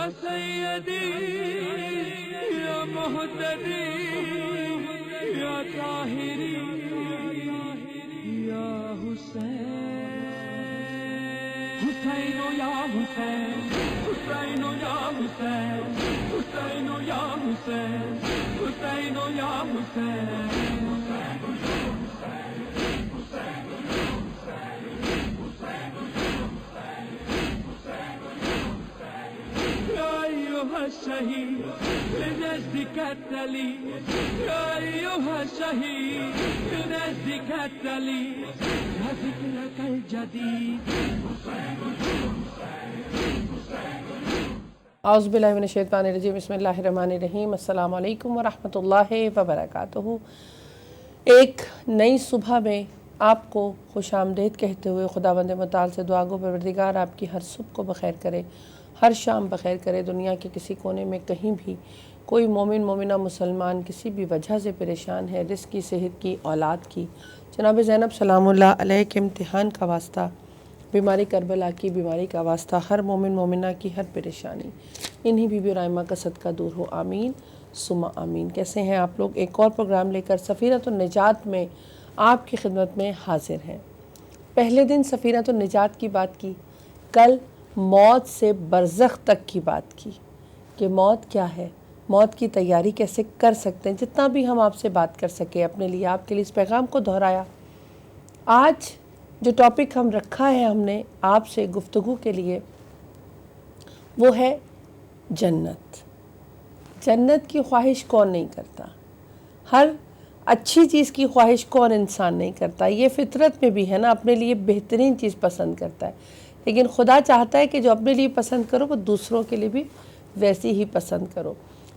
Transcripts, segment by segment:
یا سیدی یا مہتدی یا طاہری یا حسین، حسین یا حسین، حسین یا حسین، حسین یا حسین، حسین یا حسین، الشهيد لنجدك التلي يا أيها الشهيد لنجدك التلي يا ذكرك الجديد. اعوذ باللہ من الشیطان الرجیم، بسم اللہ الرحمن الرحیم. السلام علیکم ورحمۃ اللہ وبرکاتہ. ایک نئی صبح میں آپ کو خوش آمدید کہتے ہوئے خداوند متعال سے دعا گو پروردگار آپ کی ہر صبح کو بخیر کرے، ہر شام بخیر کرے. دنیا کے کسی کونے میں کہیں بھی کوئی مومن مومنہ مسلمان کسی بھی وجہ سے پریشان ہے، رزق کی، صحت کی، اولاد کی، جناب زینب سلام اللہ علیہ کے امتحان کا واسطہ، بیماری کربلا کی بیماری کا واسطہ، ہر مومن مومنہ کی ہر پریشانی انہی بی بی رحمہ کا صدقہ دور ہو، آمین ثم آمین. کیسے ہیں آپ لوگ؟ ایک اور پروگرام لے کر سفینۃ النجات میں آپ کی خدمت میں حاضر ہیں. پہلے دن سفینۃ النجات کی بات کی، کل موت سے برزخ تک کی بات کی کہ موت کیا ہے، موت کی تیاری کیسے کر سکتے ہیں، جتنا بھی ہم آپ سے بات کر سکے اپنے لیے، آپ کے لیے اس پیغام کو دہرایا. آج جو ٹاپک ہم رکھا ہے ہم نے آپ سے گفتگو کے لیے، وہ ہے جنت. جنت کی خواہش کون نہیں کرتا؟ ہر اچھی چیز کی خواہش کون انسان نہیں کرتا؟ یہ فطرت میں بھی ہے نا، اپنے لیے بہترین چیز پسند کرتا ہے. لیکن خدا چاہتا ہے کہ جو اپنے لیے پسند کرو وہ دوسروں کے لیے بھی ویسی ہی پسند کرو.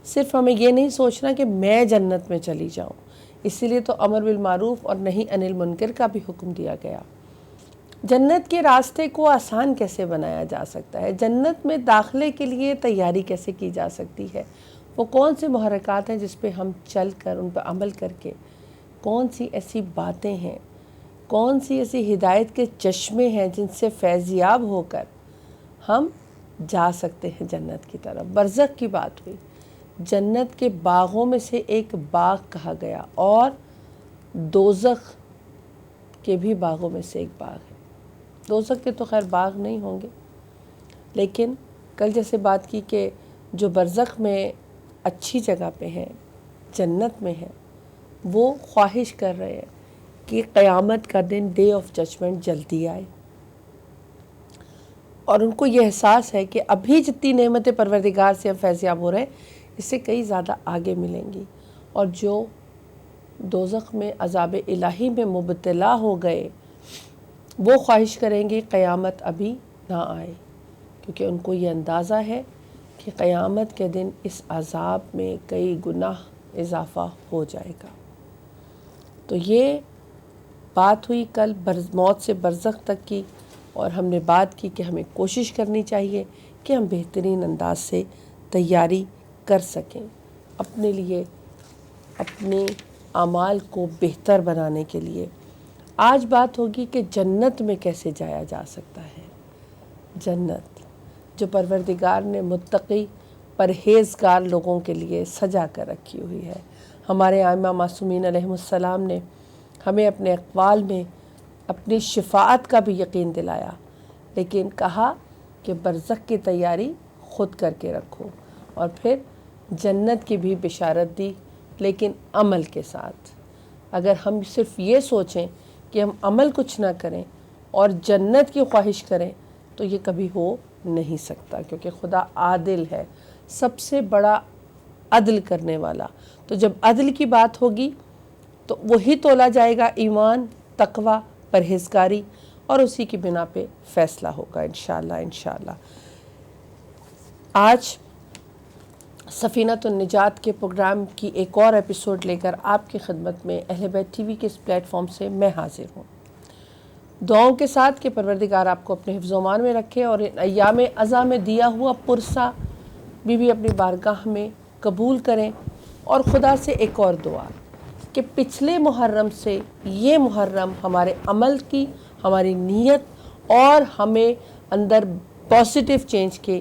صرف ہمیں یہ نہیں سوچنا کہ میں جنت میں چلی جاؤں. اسی لیے تو امر بالمعروف اور نہی عن المنکر کا بھی حکم دیا گیا. جنت کے راستے کو آسان کیسے بنایا جا سکتا ہے؟ جنت میں داخلے کے لیے تیاری کیسے کی جا سکتی ہے؟ وہ کون سے محرکات ہیں جس پہ ہم چل کر ان پہ عمل کر کے، کون سی ایسی باتیں ہیں، کون سی ایسی ہدایت کے چشمے ہیں جن سے فیضیاب ہو کر ہم جا سکتے ہیں جنت کی طرف. برزخ کی بات ہوئی، جنت کے باغوں میں سے ایک باغ کہا گیا، اور دوزخ کے بھی باغوں میں سے ایک باغ ہے. دوزخ کے تو خیر باغ نہیں ہوں گے، لیکن کل جیسے بات کی کہ جو برزخ میں اچھی جگہ پہ ہیں، جنت میں ہیں، وہ خواہش کر رہے ہیں کہ قیامت کا دن، ڈے آف ججمنٹ جلدی آئے. اور ان کو یہ احساس ہے کہ ابھی جتنی نعمت پروردگار سے ہم فیضیاب ہو رہے ہیں، اس سے کئی زیادہ آگے ملیں گی. اور جو دوزخ میں عذاب الہی میں مبتلا ہو گئے، وہ خواہش کریں گے قیامت ابھی نہ آئے، کیونکہ ان کو یہ اندازہ ہے کہ قیامت کے دن اس عذاب میں کئی گناہ اضافہ ہو جائے گا. تو یہ بات ہوئی کل موت سے برزخ تک کی، اور ہم نے بات کی کہ ہمیں کوشش کرنی چاہیے کہ ہم بہترین انداز سے تیاری کر سکیں اپنے لیے، اپنے اعمال کو بہتر بنانے کے لیے. آج بات ہوگی کہ جنت میں کیسے جایا جا سکتا ہے. جنت جو پروردگار نے متقی پرہیزگار لوگوں کے لیے سجا کر رکھی ہوئی ہے. ہمارے ائمہ معصومین علیہم السلام نے ہمیں اپنے اقوال میں اپنی شفاعت کا بھی یقین دلایا، لیکن کہا کہ برزخ کی تیاری خود کر کے رکھو، اور پھر جنت کی بھی بشارت دی، لیکن عمل کے ساتھ. اگر ہم صرف یہ سوچیں کہ ہم عمل کچھ نہ کریں اور جنت کی خواہش کریں تو یہ کبھی ہو نہیں سکتا، کیونکہ خدا عادل ہے، سب سے بڑا عدل کرنے والا. تو جب عدل کی بات ہوگی تو وہی تولا جائے گا ایمان، تقوی، پرہیزگاری، اور اسی کی بنا پہ فیصلہ ہوگا انشاءاللہ. آج سفینۃ النجات کے پروگرام کی ایک اور ایپیسوڈ لے کر آپ کی خدمت میں اہل بیت ٹی وی کے اس پلیٹ فارم سے میں حاضر ہوں، دعاؤں کے ساتھ کہ پروردگار آپ کو اپنے حفظ و امان میں رکھے، اور ان ایام اذیٰ میں دیا ہوا پرسہ بھی اپنی بارگاہ میں قبول کریں. اور خدا سے ایک اور دعا کہ پچھلے محرم سے یہ محرم ہمارے عمل کی، ہماری نیت اور ہمیں اندر پازیٹیو چینج کے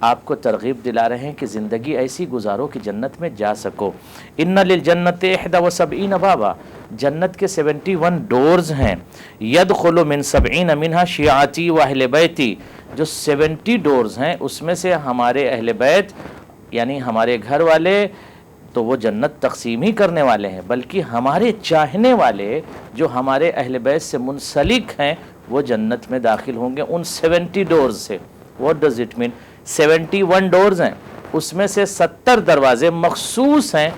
آپ کو ترغیب دلا رہے ہیں کہ زندگی ایسی گزارو کہ جنت میں جا سکو. ان للجنت 71 بابا، جنت کے 71 ڈورز ہیں. يدخل من 70 منها شیعتی و اہل بیتی، جو 70 ڈورز ہیں اس میں سے ہمارے اہل بیت یعنی ہمارے گھر والے تو وہ جنت تقسیم ہی کرنے والے ہیں، بلکہ ہمارے چاہنے والے جو ہمارے اہل بیت سے منسلک ہیں وہ جنت میں داخل ہوں گے ان 70 ڈورز سے. What does it mean؟ 71 doors ہیں، اس میں سے 70 دروازے مخصوص ہیں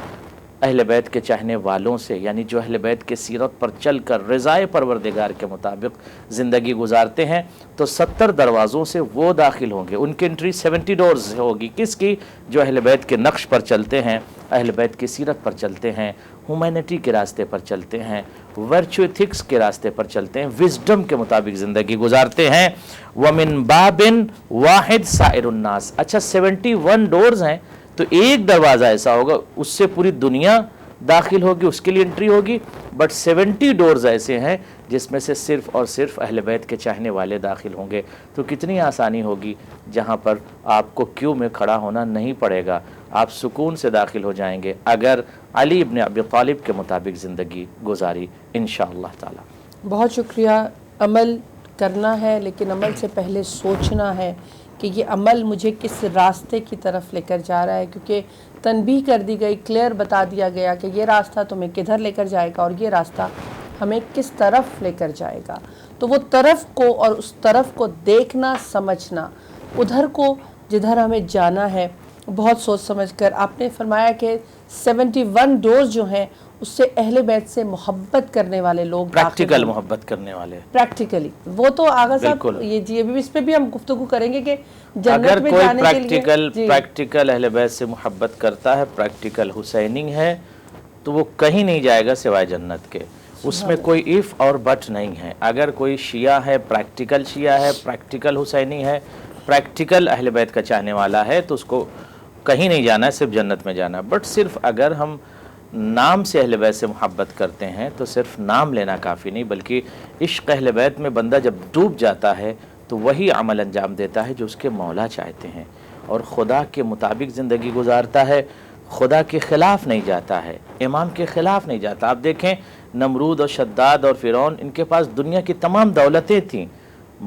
اہل بیت کے چاہنے والوں سے، یعنی جو اہل بیت کے سیرت پر چل کر رضائے پروردگار کے مطابق زندگی گزارتے ہیں تو 70 دروازوں سے وہ داخل ہوں گے. ان کی انٹری 70 ڈورز سے ہوگی. کس کی؟ جو اہل بیت کے نقش پر چلتے ہیں، اہل بیت کی سیرت پر چلتے ہیں، ہیومینٹی کے راستے پر چلتے ہیں، ورچو ایتھکس کے راستے پر چلتے ہیں، وزڈم کے مطابق زندگی گزارتے ہیں. وَمِن بَابٍ وَاحِدٍ سَائِرُ النَّاسِ. اچھا 71 ڈورز ہیں تو ایک دروازہ ایسا ہوگا اس سے پوری دنیا داخل ہوگی، اس کے لیے انٹری ہوگی. بٹ 70 ڈورز ایسے ہیں جس میں سے صرف اور صرف اہل بیت کے چاہنے والے داخل ہوں گے. تو کتنی آسانی ہوگی، جہاں پر آپ کو کیو میں کھڑا ہونا نہیں پڑے گا، آپ سکون سے داخل ہو جائیں گے اگر علی ابن ابی طالب کے مطابق زندگی گزاری انشاءاللہ تعالی. بہت شکریہ. عمل کرنا ہے لیکن عمل سے پہلے سوچنا ہے کہ یہ عمل مجھے کس راستے کی طرف لے کر جا رہا ہے، کیونکہ تنبیہ کر دی گئی، کلیئر بتا دیا گیا کہ یہ راستہ تمہیں کدھر لے کر جائے گا اور یہ راستہ ہمیں کس طرف لے کر جائے گا. تو وہ طرف کو اور اس طرف کو دیکھنا سمجھنا، ادھر کو جدھر ہمیں جانا ہے بہت سوچ سمجھ کر. آپ نے فرمایا کہ 71 ڈورز جو ہیں اس سے اہل بیت سے محبت کرنے والے لوگ، پریکٹیکل محبت کرنے والے، پریکٹیکلی وہ تو آغا صاحب یہ جی ابھی اس پہ بھی ہم گفتگو کریں گے کہ جنت میں جانے کے لیے پریکٹیکل اہل بیت سے محبت کرتا ہے، پریکٹیکل حسینی ہے تو وہ کہیں نہیں جائے گا سوائے جنت کے. اس میں کوئی ایف اور بٹ نہیں ہے. اگر کوئی شیعہ ہے، پریکٹیکل شیعہ ہے، پریکٹیکل حسینی ہے، پریکٹیکل اہل بیت کا چاہنے والا ہے تو اس کو کہیں نہیں جانا ہے، صرف جنت میں جانا ہے. بٹ صرف اگر ہم نام سے اہل بیت سے محبت کرتے ہیں تو صرف نام لینا کافی نہیں، بلکہ عشق اہل بیت میں بندہ جب ڈوب جاتا ہے تو وہی عمل انجام دیتا ہے جو اس کے مولا چاہتے ہیں، اور خدا کے مطابق زندگی گزارتا ہے، خدا کے خلاف نہیں جاتا ہے، امام کے خلاف نہیں جاتا. آپ دیکھیں نمرود اور شداد اور فرعون، ان کے پاس دنیا کی تمام دولتیں تھیں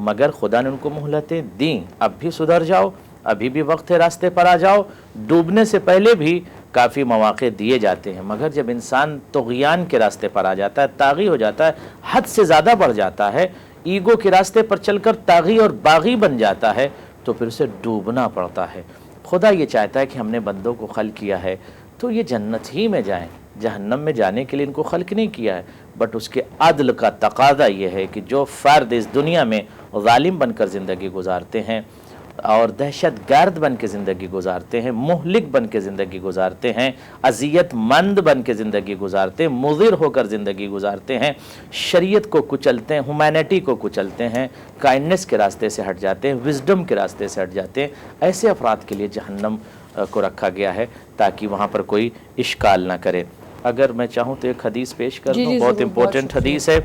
مگر خدا نے ان کو مہلتیں دیں. اب بھی سدھر جاؤ، ابھی بھی وقت ہے، راستے پر آ جاؤ. ڈوبنے سے پہلے بھی کافی مواقع دیے جاتے ہیں، مگر جب انسان طغیان کے راستے پر آ جاتا ہے، طاغی ہو جاتا ہے، حد سے زیادہ بڑھ جاتا ہے، ایگو کے راستے پر چل کر طاغی اور باغی بن جاتا ہے تو پھر اسے ڈوبنا پڑتا ہے. خدا یہ چاہتا ہے کہ ہم نے بندوں کو خلق کیا ہے تو یہ جنت ہی میں جائیں، جہنم میں جانے کے لیے ان کو خلق نہیں کیا ہے. بٹ اس کے عدل کا تقاضا یہ ہے کہ جو فرد اس دنیا میں ظالم بن کر زندگی گزارتے ہیں اور دہشت گرد بن کے زندگی گزارتے ہیں، مہلک بن کے زندگی گزارتے ہیں، اذیت مند بن کے زندگی گزارتے ہیں، مضر ہو کر زندگی گزارتے ہیں، شریعت کو کچلتے ہیں، ہیومینٹی کو کچلتے ہیں، کائنڈنس کے راستے سے ہٹ جاتے ہیں، وزڈم کے راستے سے ہٹ جاتے ہیں، ایسے افراد کے لیے جہنم کو رکھا گیا ہے تاکہ وہاں پر کوئی اشکال نہ کرے. اگر میں چاہوں تو ایک حدیث پیش کر دوں، بہت امپورٹنٹ حدیث ہے.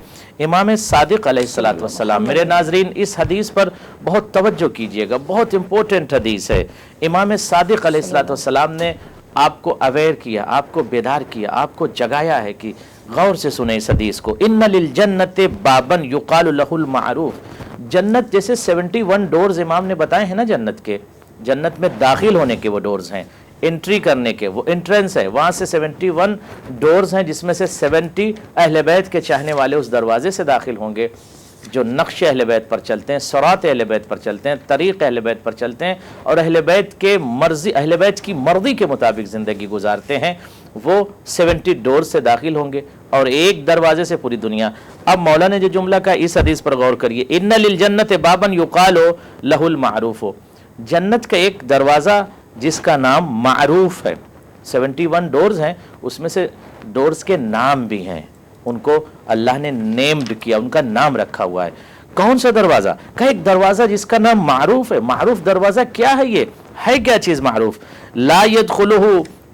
امام صادق علیہ السلام، میرے ناظرین اس حدیث پر بہت توجہ کیجئے گا، بہت امپورٹنٹ حدیث ہے. امام صادق علیہ السلام نے آپ کو اویئر کیا، آپ کو بیدار کیا، آپ کو جگایا ہے کہ غور سے سنیں اس حدیث کو. ان للجنت بابا یقال له المعروف. جنت جیسے 71 ڈورز امام نے بتائے ہیں نا، جنت کے، جنت میں داخل ہونے کے وہ ڈورز ہیں، انٹری کرنے کے وہ انٹرنس ہے، وہاں سے 71 ڈورز ہیں جس میں سے 70 اہل بیت کے چاہنے والے اس دروازے سے داخل ہوں گے جو نقش اہل بیت پر چلتے ہیں، صراط اہل بیت پر چلتے ہیں، طریق اہل بیت پر چلتے ہیں اور اہل بیت کے مرضی، اہل بیت کی مرضی کے مطابق زندگی گزارتے ہیں. وہ 70 ڈورز سے داخل ہوں گے اور ایک دروازے سے پوری دنیا. اب مولا نے جو جملہ کہا اس حدیث پر غور کریے. ان للجنت بابا یقال له المعروف. جنت کا ایک دروازہ جس کا نام معروف ہے. 71 ڈورز ہیں، اس میں سے ڈورز کے نام بھی ہیں، ان کو اللہ نے نیمڈ کیا، ان کا نام رکھا ہوا ہے. کون سا دروازہ؟ کہ ایک دروازہ جس کا نام معروف ہے. معروف دروازہ کیا ہے؟ یہ ہے کیا چیز معروف؟ لا يدخلہ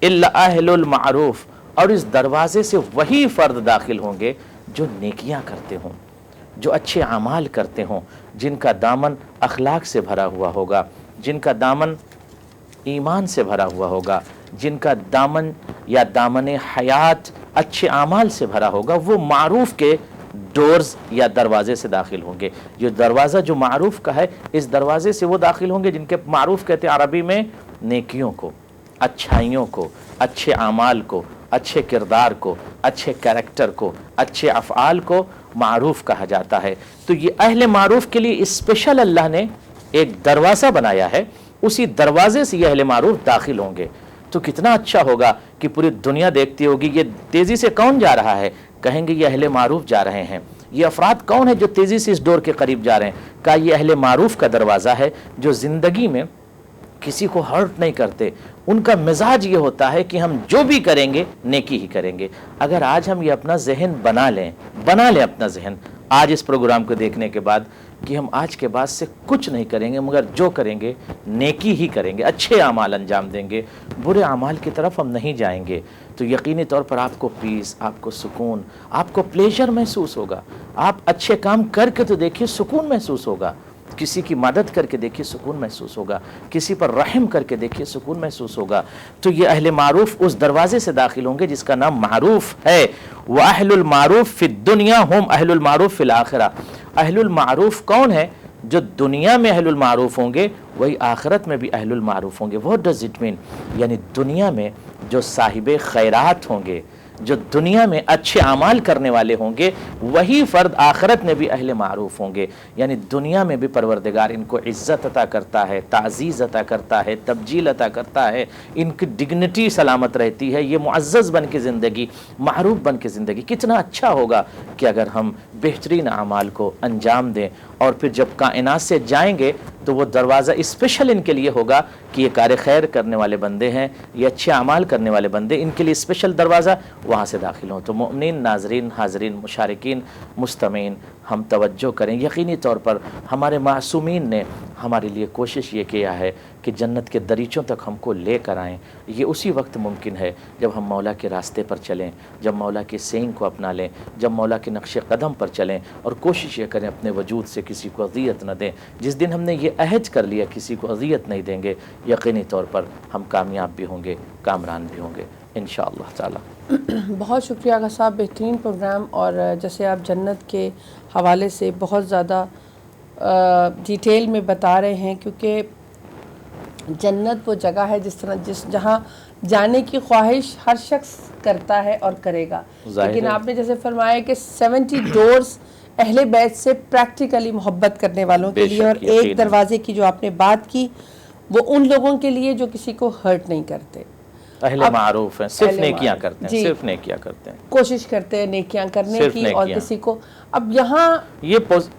الا اہل المعروف. اور اس دروازے سے وہی فرد داخل ہوں گے جو نیکیاں کرتے ہوں، جو اچھے اعمال کرتے ہوں، جن کا دامن اخلاق سے بھرا ہوا ہوگا، جن کا دامن ایمان سے بھرا ہوا ہوگا، جن کا دامن یا دامن حیات اچھے اعمال سے بھرا ہوگا، وہ معروف کے ڈورز یا دروازے سے داخل ہوں گے۔ جو دروازہ جو معروف کا ہے، اس دروازے سے وہ داخل ہوں گے جن کے معروف کہتے ہیں عربی میں نیکیوں کو، اچھائیوں کو، اچھے اعمال کو، اچھے کردار کو، اچھے کریکٹر کو، اچھے افعال کو معروف کہا جاتا ہے۔ تو یہ اہل معروف کے لیے اسپیشل اللہ نے ایک دروازہ بنایا ہے، اسی دروازے سے یہ اہل معروف داخل ہوں گے۔ تو کتنا اچھا ہوگا کہ پوری دنیا دیکھتی ہوگی یہ تیزی سے کون جا رہا ہے، کہیں گے یہ اہل معروف جا رہے ہیں۔ یہ افراد کون ہیں جو تیزی سے اس ڈور کے قریب جا رہے ہیں؟ کہا یہ اہل معروف کا دروازہ ہے، جو زندگی میں کسی کو ہرٹ نہیں کرتے۔ ان کا مزاج یہ ہوتا ہے کہ ہم جو بھی کریں گے نیکی ہی کریں گے۔ اگر آج ہم یہ اپنا ذہن بنا لیں اپنا ذہن آج اس پروگرام کو دیکھنے کے بعد کہ ہم آج کے بعد سے کچھ نہیں کریں گے مگر جو کریں گے نیکی ہی کریں گے، اچھے اعمال انجام دیں گے، برے اعمال کی طرف ہم نہیں جائیں گے، تو یقینی طور پر آپ کو پیس، آپ کو سکون، آپ کو پلیجر محسوس ہوگا۔ آپ اچھے کام کر کے تو دیکھیے، سکون محسوس ہوگا۔ کسی کی مدد کر کے دیکھیے، سکون محسوس ہوگا۔ کسی پر رحم کر کے دیکھیے، سکون محسوس ہوگا۔ تو یہ اہل معروف اس دروازے سے داخل ہوں گے جس کا نام معروف ہے۔ وَأَهْلُ الْمَعْرُوفِ فِي الدُّنْيَا هُمْ أَهْلُ الْمَعْرُوفِ فِي الْآخِرَةِ۔ اہل المعروف کون ہے؟ جو دنیا میں اہل المعروف ہوں گے وہی آخرت میں بھی اہل المعروف ہوں گے۔ What does it mean؟ یعنی دنیا میں جو صاحب خیرات ہوں گے، جو دنیا میں اچھے اعمال کرنے والے ہوں گے، وہی فرد آخرت میں بھی اہل معروف ہوں گے۔ یعنی دنیا میں بھی پروردگار ان کو عزت عطا کرتا ہے، تعزیز عطا کرتا ہے، تبجیل عطا کرتا ہے، ان کی ڈگنیٹی سلامت رہتی ہے، یہ معزز بن کے زندگی، معروف بن کے زندگی۔ کتنا اچھا ہوگا کہ اگر ہم بہترین اعمال کو انجام دیں، اور پھر جب کائنات سے جائیں گے تو وہ دروازہ اسپیشل ان کے لیے ہوگا کہ یہ کار خیر کرنے والے بندے ہیں، یہ اچھے اعمال کرنے والے بندے، ان کے لیے اسپیشل دروازہ وہاں سے داخل ہوں۔ تو مؤمنین، ناظرین، حاضرین، مشارکین، مستمعین، ہم توجہ کریں۔ یقینی طور پر ہمارے معصومین نے ہمارے لیے کوشش یہ کیا ہے کہ جنت کے دریچوں تک ہم کو لے کر آئیں۔ یہ اسی وقت ممکن ہے جب ہم مولا کے راستے پر چلیں، جب مولا کے سینگ کو اپنا لیں، جب مولا کے نقش قدم پر چلیں، اور کوشش یہ کریں اپنے وجود سے کسی کو اذیت نہ دیں۔ جس دن ہم نے یہ عہد کر لیا کسی کو اذیت نہیں دیں گے، یقینی طور پر ہم کامیاب بھی ہوں گے، کامران بھی ہوں گے انشاءاللہ تعالی۔ بہت شکریہ آغا صاحب، بہترین پروگرام، اور جیسے آپ جنت کے حوالے سے بہت زیادہ ڈیٹیل میں بتا رہے ہیں، کیونکہ جنت وہ جگہ ہے جہاں جانے کی خواہش ہر شخص کرتا ہے اور کرے گا، لیکن آپ نے جیسے فرمایا کہ 70 ڈورز اہل بیت سے پریکٹیکلی محبت کرنے والوں کے لیے، اور ایک دروازے کی جو آپ نے بات کی وہ ان لوگوں کے لیے جو کسی کو ہرٹ نہیں کرتے، اہل معروف ہیں، صرف نیکیاں کرتے ہیں، صرف نیکیاں کرتے ہیں، کوشش کرتے ہیں نیکیاں کرنے کی، اور کسی کو اب یہاں یہ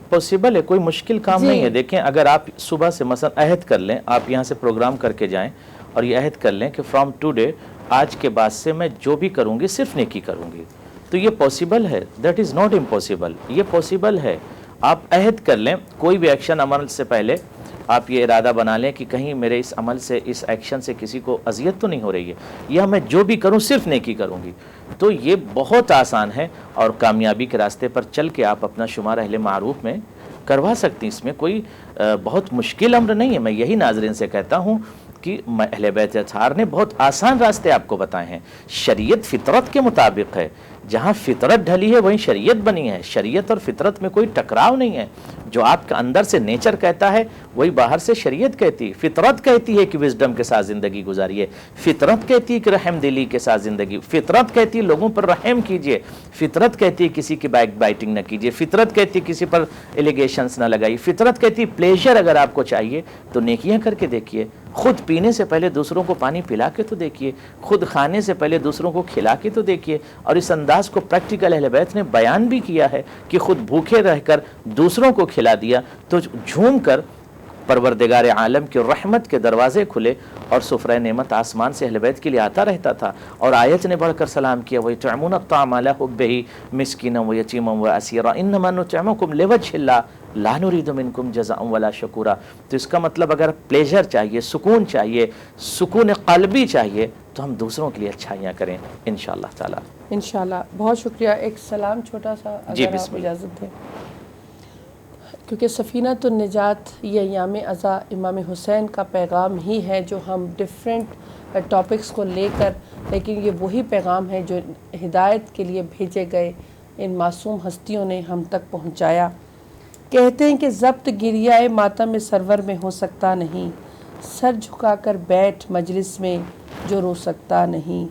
پوسیبل ہے، کوئی مشکل کام نہیں ہے۔ دیکھیں اگر آپ صبح سے مثلا عہد کر لیں، آپ یہاں سے پروگرام کر کے جائیں اور یہ عہد کر لیں کہ فرام ٹوڈے، آج کے بعد سے میں جو بھی کروں گی صرف نیکی کروں گی، تو یہ پوسیبل ہے۔ دیٹ از ناٹ امپوسیبل، یہ پوسیبل ہے۔ آپ عہد کر لیں، کوئی بھی ایکشن عمل سے پہلے آپ یہ ارادہ بنا لیں کہ کہیں میرے اس عمل سے، اس ایکشن سے کسی کو اذیت تو نہیں ہو رہی ہے، یا میں جو بھی کروں صرف نیکی کروں گی، تو یہ بہت آسان ہے، اور کامیابی کے راستے پر چل کے آپ اپنا شمار اہل معروف میں کروا سکتی ہیں۔ اس میں کوئی بہت مشکل امر نہیں ہے۔ میں یہی ناظرین سے کہتا ہوں کہ اہل بیت اطہار نے بہت آسان راستے آپ کو بتائے ہیں۔ شریعت فطرت کے مطابق ہے، جہاں فطرت ڈھلی ہے وہیں شریعت بنی ہے۔ شریعت اور فطرت میں کوئی ٹکراؤ نہیں ہے۔ جو آپ کے اندر سے نیچر کہتا ہے وہی باہر سے شریعت کہتی ہے۔ فطرت کہتی ہے کہ وزڈم کے ساتھ زندگی گزاریے، فطرت کہتی ہے کہ رحم دلی کے ساتھ زندگی، فطرت کہتی ہے لوگوں پر رحم کیجئے، فطرت کہتی ہے کسی کی بیک بائٹنگ نہ کیجئے، فطرت کہتی ہے کسی پر ایلیگیشنز نہ لگائی، فطرت کہتی ہے پلیجر اگر آپ کو چاہیے تو نیکیاں کر کے دیکھیے، خود پینے سے پہلے دوسروں کو پانی پلا کے تو دیکھیے، خود کھانے سے پہلے دوسروں کو کھلا کے تو دیکھیے۔ اور اس انداز کو پریکٹیکل اہل بیت نے بیان بھی کیا ہے کہ خود بھوکے رہ کر دوسروں کو کھلا دیا تو جھوم کر پروردگار عالم کی رحمت کے دروازے کھلے، اور سفرہ نعمت آسمان سے اہل بیت کے لیے آتا رہتا تھا۔ اور آیت نے بڑھ کر سلام کیا، وَيُطْعِمُونَ الطَّعَامَ عَلَىٰ حُبِّهِ مِسْكِينًا وَيَتِيمًا وَأَسِيرًا إِنَّمَا نُطْعِمُكُمْ لِوَجْهِ اللَّهِ لَا نُرِيدُ مِنْكُمْ جَزَاءً وَلَا شُكُورًا۔ تو اس کا مطلب اگر پلیجر چاہیے، سکون چاہیے، سکون قلبی چاہیے، تو ہم دوسروں کے لیے اچھائیاں کریں انشاءاللہ تعالی۔ انشاءاللہ۔ بہت شکریہ۔ ایک سلام چھوٹا سا اگر آپ اجازت دیں، کیونکہ سفینۃ النجات یہ ایام ازا امام حسین کا پیغام ہی ہے جو ہم ڈفرینٹ ٹاپکس کو لے کر، لیکن یہ وہی پیغام ہے جو ہدایت کے لیے بھیجے گئے ان معصوم ہستیوں نے ہم تک پہنچایا۔ کہتے ہیں کہ ضبط گریہ ماتم سرور میں ہو سکتا نہیں، سر جھکا کر بیٹھ مجلس میں جو رو سکتا نہیں،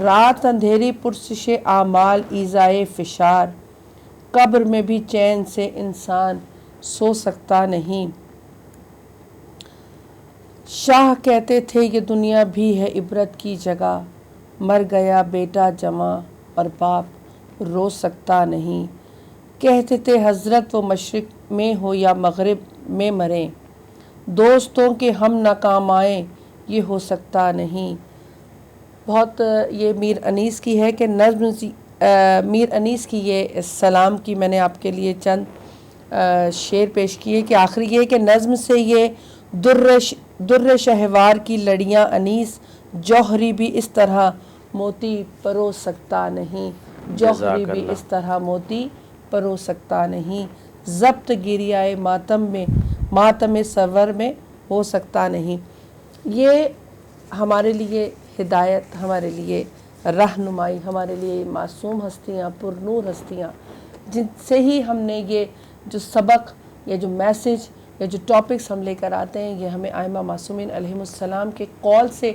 رات اندھیری پرسش اعمال ایذائے فشار، قبر میں بھی چین سے انسان سو سکتا نہیں۔ شاہ کہتے تھے یہ دنیا بھی ہے عبرت کی جگہ، مر گیا بیٹا جمع اور باپ رو سکتا نہیں۔ کہتے تھے حضرت وہ مشرق میں ہو یا مغرب میں مریں، دوستوں کے ہم ناکام آئیں یہ ہو سکتا نہیں۔ بہت یہ میر انیس کی ہے کہ میر انیس کی یہ سلام کی میں نے آپ کے لیے چند شعر پیش کیے کہ آخری یہ کہ نظم سے یہ در شہوار کی لڑیاں انیس، جوہری بھی اس طرح موتی پرو سکتا نہیں، جوہری بھی اس طرح موتی پرو سکتا نہیں، ضبط گریہ ماتم سرور میں ہو سکتا نہیں۔ یہ ہمارے لیے ہدایت، ہمارے لیے رہنمائی، ہمارے لیے معصوم ہستیاں، پرنور ہستیاں، جن سے ہی ہم نے یہ جو سبق یا جو میسج یا جو ٹاپکس ہم لے کر آتے ہیں، یہ ہمیں ائمہ معصومین علیہم السلام کے قول سے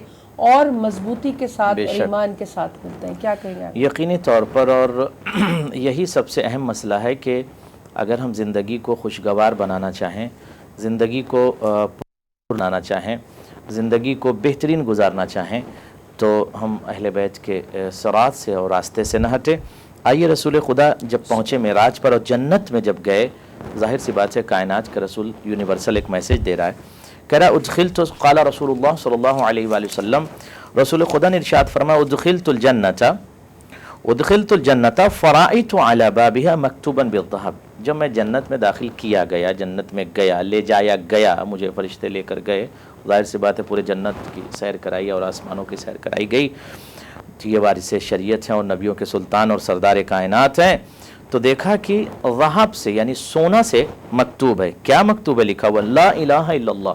اور مضبوطی کے ساتھ اور ایمان کے ساتھ ملتے ہیں۔ کیا کہیں آپ؟ یقینی طور پر، اور یہی سب سے اہم مسئلہ ہے کہ اگر ہم زندگی کو خوشگوار بنانا چاہیں، زندگی کو بنانا چاہیں، زندگی کو بہترین گزارنا چاہیں، تو ہم اہل بیت کے صراط سے اور راستے سے نہ ہٹیں۔ آئیے رسول خدا جب پہنچے معراج پر اور جنت میں جب گئے، ظاہر سی بات ہے کائنات کا رسول یونیورسل ایک میسیج دے رہا ہے، کہہ رہا ادخلت، قال رسول اللہ صلی اللہ علیہ وآلہ وسلم، رسول خدا نے ارشاد فرمایا ادخلت الجنت فرائت علی بابها مکتوبا بالذهب، جب میں جنت میں داخل کیا گیا، جنت میں گیا، لے جایا گیا، مجھے فرشتے لے کر گئے، ظاہر سی بات ہے پورے جنت کی سیر کرائی اور آسمانوں کی سیر کرائی گئی، یہ وارث شریعت ہیں اور نبیوں کے سلطان اور سردار کائنات ہیں، تو دیکھا کہ ذہب سے یعنی سونا سے مکتوب ہے۔ کیا مکتوب ہے؟ لکھا ہوا لا الہ الا اللہ،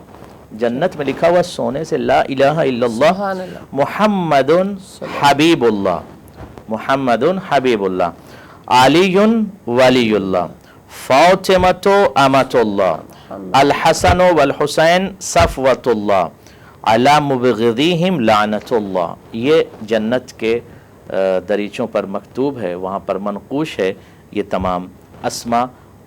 جنت میں لکھا ہوا سونے سے لا الہ الا اللہ محمد حبیب اللہ، محمد حبیب اللہ، علی ولی اللہ، فاطمۃ امۃ اللہ، الحسن والحسین صفوۃ اللہ، علی مبغضیہم لعنت اللہ۔ یہ جنت کے دریچوں پر مکتوب ہے، وہاں پر منقوش ہے یہ تمام اسما،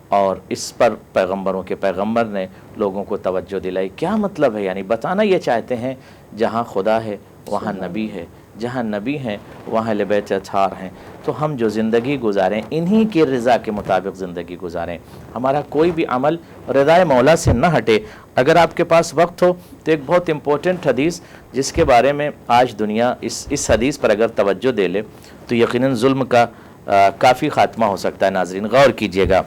اور اس پر پیغمبروں کے پیغمبر نے لوگوں کو توجہ دلائی۔ کیا مطلب ہے؟ یعنی بتانا یہ چاہتے ہیں جہاں خدا ہے وہاں نبی ہے، جہاں نبی ہیں وہاں اہل بیت اطہار ہیں، تو ہم جو زندگی گزاریں انہی کی رضا کے مطابق زندگی گزاریں، ہمارا کوئی بھی عمل رضائے مولا سے نہ ہٹے۔ اگر آپ کے پاس وقت ہو تو ایک بہت امپورٹنٹ حدیث جس کے بارے میں آج دنیا اس حدیث پر اگر توجہ دے لے تو یقیناً ظلم کا کافی خاتمہ ہو سکتا ہے۔ ناظرین غور کیجئے گا،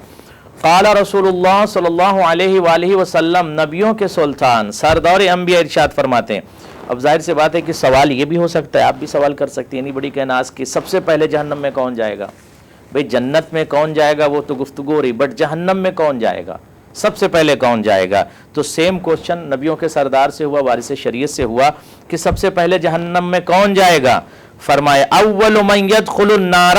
قال رسول اللہ صلی اللہ علیہ وآلہ وسلم، نبیوں کے سلطان سردار انبیاء ارشاد فرماتے ہیں۔ اب ظاہر سے بات ہے کہ سوال یہ بھی ہو سکتا ہے، آپ بھی سوال کر سکتے ہیں، نہیں بڑی کہ ناز کی سب سے پہلے جہنم میں کون جائے گا؟ بھئی جنت میں کون جائے گا وہ تو گفتگو رہی، بٹ جہنم میں کون جائے گا؟ سب سے پہلے کون جائے گا؟ تو سیم کوشچن نبیوں کے سردار سے ہوا، وارث شریعت سے ہوا کہ سب سے پہلے جہنم میں کون جائے گا؟ فرمایا اول من يدخل النار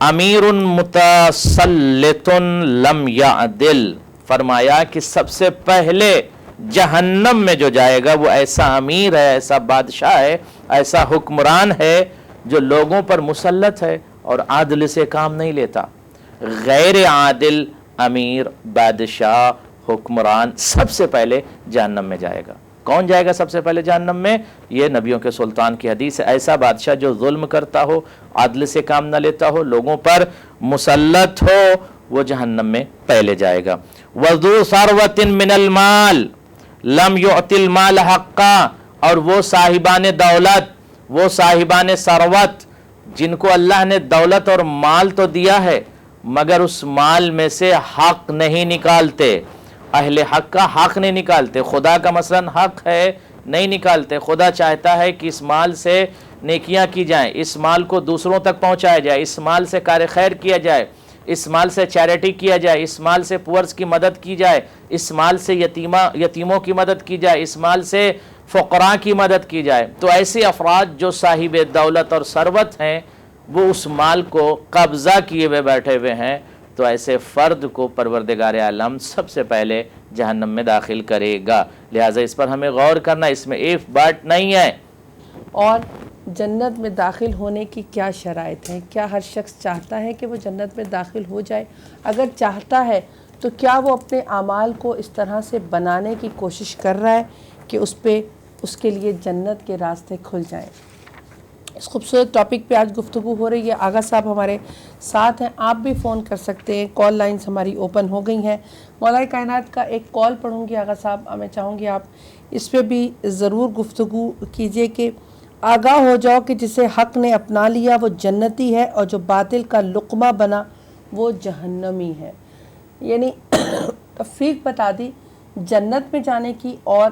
امیر متسلط لم یعدل، فرمایا کہ سب سے پہلے جہنم میں جو جائے گا وہ ایسا امیر ہے، ایسا بادشاہ ہے، ایسا حکمران ہے جو لوگوں پر مسلط ہے اور عادل سے کام نہیں لیتا۔ غیر عادل امیر، بادشاہ، حکمران سب سے پہلے جہنم میں جائے گا۔ کون جائے گا سب سے پہلے جہنم میں؟ یہ نبیوں کے سلطان کی حدیث ہے، ایسا بادشاہ جو ظلم کرتا ہو، عدل سے کام نہ لیتا ہو، لوگوں پر مسلط ہو، وہ جہنم میں پہلے جائے گا۔ وَذُو ثَرْوَةٍ مِّنَ الْمَالِ لَمْ يُعْتِ الْمَالَ حَقًّا، اور وہ صاحبان دولت، وہ صاحبان ثروت جن کو اللہ نے دولت اور مال تو دیا ہے مگر اس مال میں سے حق نہیں نکالتے، اہل حق کا حق نہیں نکالتے، خدا کا مثلا حق ہے نہیں نکالتے۔ خدا چاہتا ہے کہ اس مال سے نیکیاں کی جائیں، اس مال کو دوسروں تک پہنچایا جائے، اس مال سے کار خیر کیا جائے، اس مال سے چیریٹی کیا جائے، اس مال سے پورس کی مدد کی جائے، اس مال سے یتیموں کی مدد کی جائے، اس مال سے فقراء کی مدد کی جائے، تو ایسے افراد جو صاحب دولت اور ثروت ہیں وہ اس مال کو قبضہ کیے ہوئے بیٹھے ہوئے ہیں، تو ایسے فرد کو پروردگار عالم سب سے پہلے جہنم میں داخل کرے گا۔ لہٰذا اس پر ہمیں غور کرنا، اس میں ایف بات نہیں ہے۔ اور جنت میں داخل ہونے کی کیا شرائط ہیں؟ کیا ہر شخص چاہتا ہے کہ وہ جنت میں داخل ہو جائے؟ اگر چاہتا ہے تو کیا وہ اپنے اعمال کو اس طرح سے بنانے کی کوشش کر رہا ہے کہ اس کے لیے جنت کے راستے کھل جائیں؟ اس خوبصورت ٹاپک پہ آج گفتگو ہو رہی ہے۔ آغا صاحب ہمارے ساتھ ہیں، آپ بھی فون کر سکتے ہیں، کال لائنز ہماری اوپن ہو گئی ہیں۔ مولا کائنات کا ایک کال پڑھوں گی آغا صاحب، میں چاہوں گی آپ اس پہ بھی ضرور گفتگو کیجئے کہ آگاہ ہو جاؤ کہ جسے حق نے اپنا لیا وہ جنتی ہے، اور جو باطل کا لقمہ بنا وہ جہنمی ہے۔ یعنی تفریق بتا دی جنت میں جانے کی اور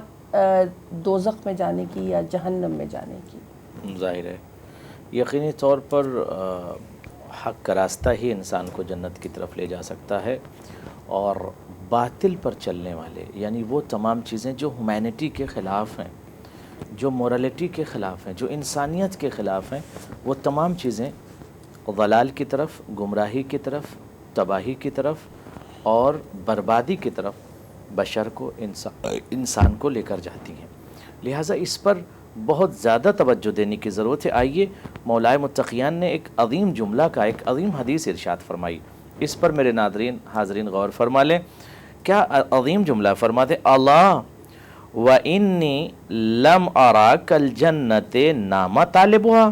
دوزخ میں جانے کی یا جہنم میں جانے کی۔ ظاہر ہے یقینی طور پر حق کا راستہ ہی انسان کو جنت کی طرف لے جا سکتا ہے، اور باطل پر چلنے والے یعنی وہ تمام چیزیں جو ہیومینٹی کے خلاف ہیں، جو مورالٹی کے خلاف ہیں، جو انسانیت کے خلاف ہیں، وہ تمام چیزیں ضلال کی طرف، گمراہی کی طرف، تباہی کی طرف اور بربادی کی طرف بشر کو، انسان کو لے کر جاتی ہیں۔ لہٰذا اس پر بہت زیادہ توجہ دینے کی ضرورت ہے۔ آئیے مولائے متقیان نے ایک عظیم جملہ کا، ایک عظیم حدیث ارشاد فرمائی، اس پر میرے ناظرین حاضرین غور فرما لیں۔ کیا عظیم جملہ فرماتے، اللہ وَإِنِّي لَمْ أَرَاكَ الْجَنَّةِ نَامَ طَالِبُهَا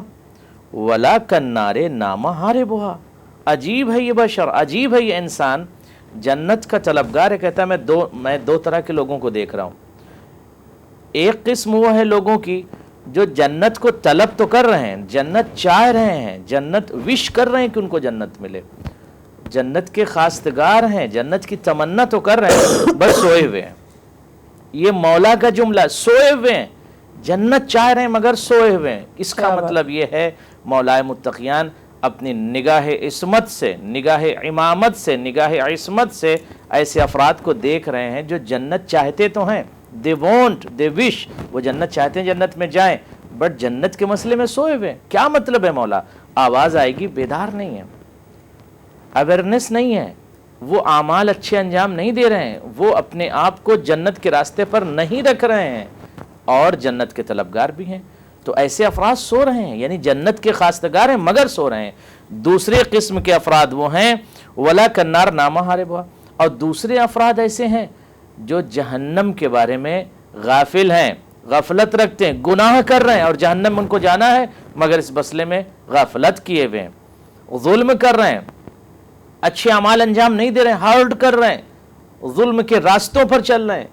وَلَا كَالنَّارِ نَامَ حَارِبُهَا۔ عجیب ہے یہ بشر، عجیب ہے یہ انسان، جنت کا طلبگار ہے۔ کہتا ہے میں دو طرح کے لوگوں کو دیکھ رہا ہوں۔ ایک قسم وہ ہے لوگوں کی جو جنت کو طلب تو کر رہے ہیں، جنت چاہ رہے ہیں، جنت وش کر رہے ہیں کہ ان کو جنت ملے، جنت کے خواستگار ہیں، جنت کی تمنا تو کر رہے ہیں، بس سوئے ہوئے ہیں۔ یہ مولا کا جملہ، سوئے ہوئے ہیں، جنت چاہ رہے ہیں مگر سوئے ہوئے ہیں۔ اس کا مطلب یہ ہے مولائے متقیان اپنی نگاہ عصمت سے، نگاہ امامت سے، نگاہ عصمت سے ایسے افراد کو دیکھ رہے ہیں جو جنت چاہتے تو ہیں، they want, they wish، وہ جنت چاہتے ہیں جنت میں جائیں، بٹ جنت کے مسئلے میں سوئے ہوئے ہیں۔ کیا مطلب ہے مولا؟ آواز آئے گی، بیدار نہیں ہے، اویئرنس نہیں ہے، وہ اعمال اچھے انجام نہیں دے رہے ہیں، وہ اپنے آپ کو جنت کے راستے پر نہیں رکھ رہے ہیں، اور جنت کے طلبگار بھی ہیں، تو ایسے افراد سو رہے ہیں، یعنی جنت کے خواستگار ہیں مگر سو رہے ہیں۔ دوسرے قسم کے افراد وہ ہیں وَلَا كَالنَّارِ نَامَ حَارِبُهَا، اور دوسرے افراد ایسے ہیں جو جہنم کے بارے میں غافل ہیں، غفلت رکھتے ہیں، گناہ کر رہے ہیں اور جہنم میں ان کو جانا ہے، مگر اس مسئلے میں غفلت کیے ہوئے ہیں، ظلم کر رہے ہیں، اچھے اعمال انجام نہیں دے رہے ہیں، ہارڈ کر رہے ہیں، ظلم کے راستوں پر چل رہے ہیں،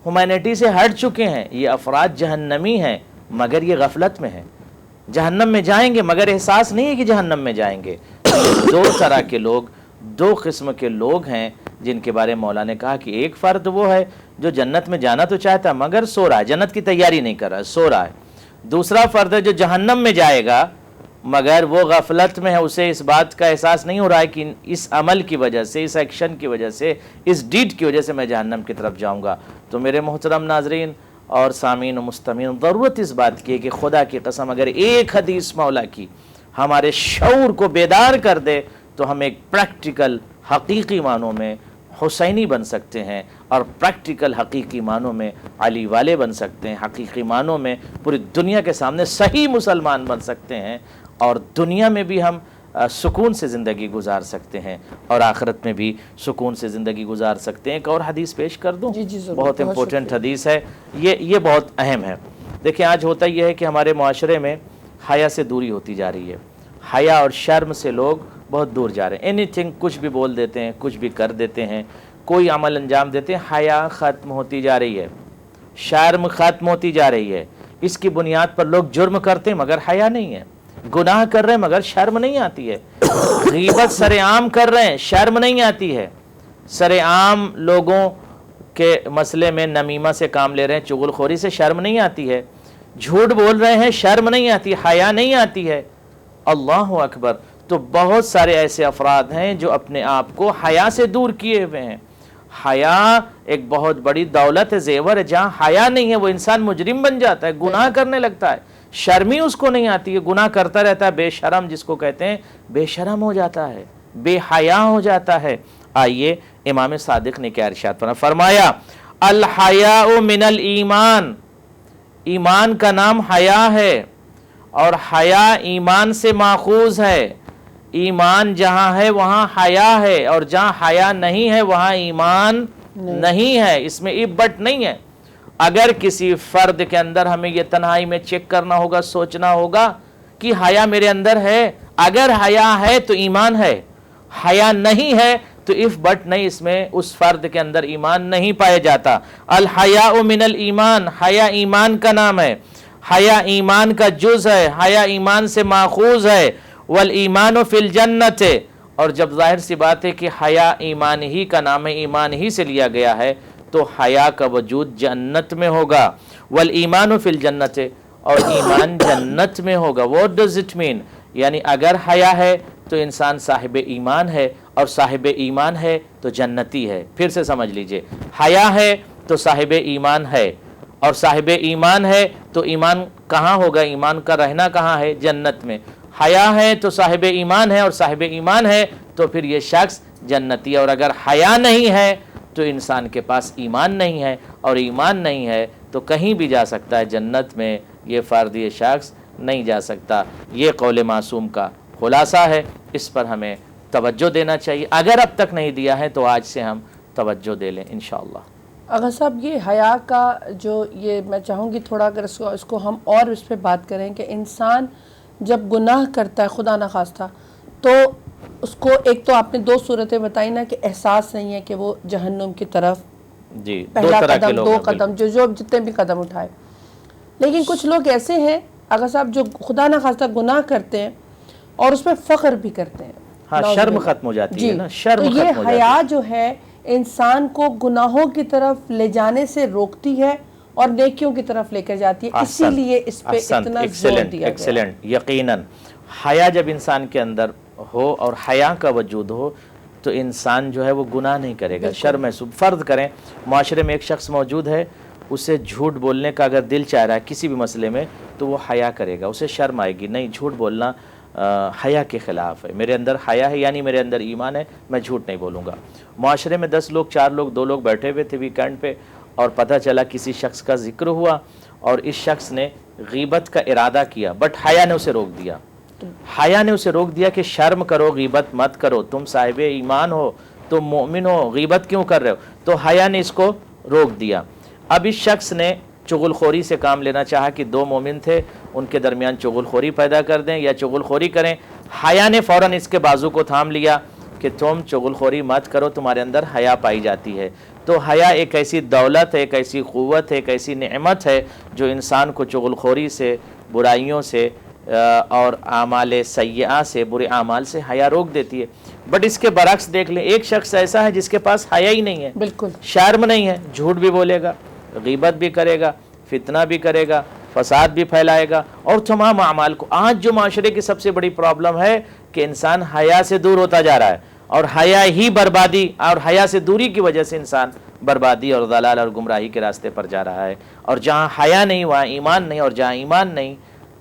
ہیومینٹی سے ہٹ چکے ہیں۔ یہ افراد جہنمی ہیں مگر یہ غفلت میں ہیں، جہنم میں جائیں گے مگر احساس نہیں ہے کہ جہنم میں جائیں گے۔ دو طرح کے لوگ، دو قسم کے لوگ ہیں جن کے بارے میں مولا نے کہا کہ ایک فرد وہ ہے جو جنت میں جانا تو چاہتا ہے مگر سو رہا ہے، جنت کی تیاری نہیں کر رہا ہے، سو رہا ہے۔ دوسرا فرد ہے جو جہنم میں جائے گا مگر وہ غفلت میں ہے، اسے اس بات کا احساس نہیں ہو رہا ہے کہ اس عمل کی وجہ سے، اس ایکشن کی وجہ سے، اس ڈیڈ کی وجہ سے میں جہنم کی طرف جاؤں گا۔ تو میرے محترم ناظرین اور سامعین و مستمعین، ضرورت اس بات کی ہے کہ خدا کی قسم اگر ایک حدیث مولا کی ہمارے شعور کو بیدار کر دے تو ہم ایک پریکٹیکل حقیقی معنوں میں حسینی بن سکتے ہیں، اور پریکٹیکل حقیقی معنوں میں علی والے بن سکتے ہیں، حقیقی معنوں میں پوری دنیا کے سامنے صحیح مسلمان بن سکتے ہیں، اور دنیا میں بھی ہم سکون سے زندگی گزار سکتے ہیں اور آخرت میں بھی سکون سے زندگی گزار سکتے ہیں۔ ایک اور حدیث پیش کر دوں، بہت امپورٹنٹ حدیث ہے یہ بہت اہم ہے۔ دیکھیں آج ہوتا یہ ہے کہ ہمارے معاشرے میں حیا سے دوری ہوتی جا رہی ہے، حیا اور شرم سے لوگ بہت دور جا رہے ہیں، اینی تھنگ کچھ بھی بول دیتے ہیں، کچھ بھی کر دیتے ہیں، کوئی عمل انجام دیتے ہیں، حیا ختم ہوتی جا رہی ہے، شرم ختم ہوتی جا رہی ہے۔ اس کی بنیاد پر لوگ جرم کرتے ہیں مگر حیا نہیں ہے، گناہ کر رہے ہیں مگر شرم نہیں آتی ہے، غیبت سر عام کر رہے ہیں، شرم نہیں آتی ہے، سر عام لوگوں کے مسئلے میں نمیمہ سے کام لے رہے ہیں، چغل خوری سے شرم نہیں آتی ہے، جھوٹ بول رہے ہیں، شرم نہیں آتی، حیا نہیں آتی ہے۔ اللہ اکبر، تو بہت سارے ایسے افراد ہیں جو اپنے آپ کو حیا سے دور کیے ہوئے ہیں. حیا ایک بہت بڑی دولت ہے، زیور ہے. جہاں حیا نہیں ہے وہ انسان مجرم بن جاتا ہے، گناہ کرنے لگتا ہے، شرمی اس کو نہیں آتی ہے، گناہ کرتا رہتا ہے، بے شرم جس کو کہتے ہیں، بے شرم ہو جاتا ہے، بے حیا ہو جاتا ہے. آئیے امام صادق نے کیا ارشاد فرمایا، الحیاء من الایمان، ایمان کا نام حیا ہے، اور حیا ایمان سے ماخوذ ہے. ایمان جہاں ہے وہاں حیا ہے، اور جہاں حیا نہیں ہے وہاں ایمان نہیں ہے. اس میں ایب بٹ نہیں ہے. اگر کسی فرد کے اندر ہمیں یہ تنہائی میں چیک کرنا ہوگا، سوچنا ہوگا کہ حیا میرے اندر ہے، اگر حیا ہے تو ایمان ہے، حیا نہیں ہے تو اف بٹ نہیں، اس میں اس فرد کے اندر ایمان نہیں پایا جاتا. الحیاء من الایمان، حیا ایمان کا نام ہے، حیا ایمان کا جز ہے، حیا ایمان سے ماخوذ ہے. والایمان فی الجنت، اور جب ظاہر سی بات ہے کہ حیا ایمان ہی کا نام ہے، ایمان ہی سے لیا گیا ہے، تو حیا کا وجود جنت میں ہوگا. والایمان فی الجنت، اور ایمان جنت میں ہوگا. what does it mean؟ یعنی اگر حیا ہے تو انسان صاحب ایمان ہے، اور صاحب ایمان ہے تو جنتی ہے. پھر سے سمجھ لیجئے، حیا ہے تو صاحب ایمان ہے، اور صاحب ایمان ہے تو ایمان کہاں ہوگا؟ ایمان کا رہنا کہاں ہے؟ جنت میں. حیا ہے تو صاحب ایمان ہے، اور صاحب ایمان ہے تو پھر یہ شخص جنتی ہے. اور اگر حیا نہیں ہے تو انسان کے پاس ایمان نہیں ہے، اور ایمان نہیں ہے تو کہیں بھی جا سکتا ہے جنت میں، یہ فرد، یہ شخص نہیں جا سکتا. یہ قول معصوم کا خلاصہ ہے، اس پر ہمیں توجہ دینا چاہیے. اگر اب تک نہیں دیا ہے تو آج سے ہم توجہ دے لیں انشاءاللہ. اگر صاحب یہ حیا کا جو یہ میں چاہوں گی تھوڑا اگر اس کو ہم اور اس پہ بات کریں کہ انسان جب گناہ کرتا ہے خدا نخواستہ تو اس کو ایک تو آپ نے دو صورتیں بتائی نا کہ احساس نہیں ہے کہ وہ جہنم کی طرف جی پہلا قدم، دو قدم، جو جتنے بھی قدم اٹھائے. لیکن کچھ لوگ ایسے ہیں اگر صاحب جو خدا نخواستہ گناہ کرتے ہیں اور اس میں فخر بھی کرتے ہیں. ہاں، شرم ختم ہو جاتی ہے نا، شرم ختم ہو جاتی ہے. یہ حیا جو ہے انسان کو گناہوں کی طرف لے جانے سے روکتی ہے اور نیکیوں کی طرف لے کر جاتی ہے. اسی لیے اس پہ اتنا زور دیا گیا. ایکسلنٹ. یقیناً حیا جب انسان کے اندر ہو اور حیا کا وجود ہو تو انسان جو ہے وہ گناہ نہیں کرے گا، شرم محسوس. فرض کریں معاشرے میں ایک شخص موجود ہے، اسے جھوٹ بولنے کا اگر دل چاہ رہا ہے کسی بھی مسئلے میں تو وہ حیا کرے گا، اسے شرم آئے گی. نہیں، جھوٹ بولنا حیا کے خلاف ہے. میرے اندر حیا ہے یعنی میرے اندر ایمان ہے، میں جھوٹ نہیں بولوں گا. معاشرے میں 10 لوگ، 4 لوگ، 2 لوگ بیٹھے ہوئے تھے ویکینڈ پہ، اور پتہ چلا کسی شخص کا ذکر ہوا اور اس شخص نے غیبت کا ارادہ کیا، بٹ حیا نے اسے روک دیا. حیا نے اسے روک دیا کہ شرم کرو، غیبت مت کرو، تم صاحب ایمان ہو، تم مومن ہو، غیبت کیوں کر رہے ہو؟ تو حیا نے اس کو روک دیا. اب اس شخص نے چغل خوری سے کام لینا چاہا کہ 2 مومن تھے، ان کے درمیان چغل خوری پیدا کر دیں یا چغل خوری کریں. حیا نے فوراً اس کے بازو کو تھام لیا کہ تم چغل خوری مت کرو، تمہارے اندر حیا پائی جاتی ہے. تو حیا ایک ایسی دولت ہے، ایک ایسی قوت ہے، ایک ایسی نعمت ہے جو انسان کو چغل خوری سے، برائیوں سے اور اعمال سیئہ سے، برے اعمال سے حیا روک دیتی ہے. بٹ اس کے برعکس دیکھ لیں، ایک شخص ایسا ہے جس کے پاس حیا ہی نہیں ہے، بالکل شرم نہیں ہے، جھوٹ بھی بولے گا، غیبت بھی کرے گا، فتنہ بھی کرے گا، فساد بھی پھیلائے گا، اور تمام اعمال کو. آج جو معاشرے کی سب سے بڑی پرابلم ہے کہ انسان حیا سے دور ہوتا جا رہا ہے، اور حیا ہی بربادی، اور حیا سے دوری کی وجہ سے انسان بربادی اور ضلال اور گمراہی کے راستے پر جا رہا ہے. اور جہاں حیا نہیں وہاں ایمان نہیں، اور جہاں ایمان نہیں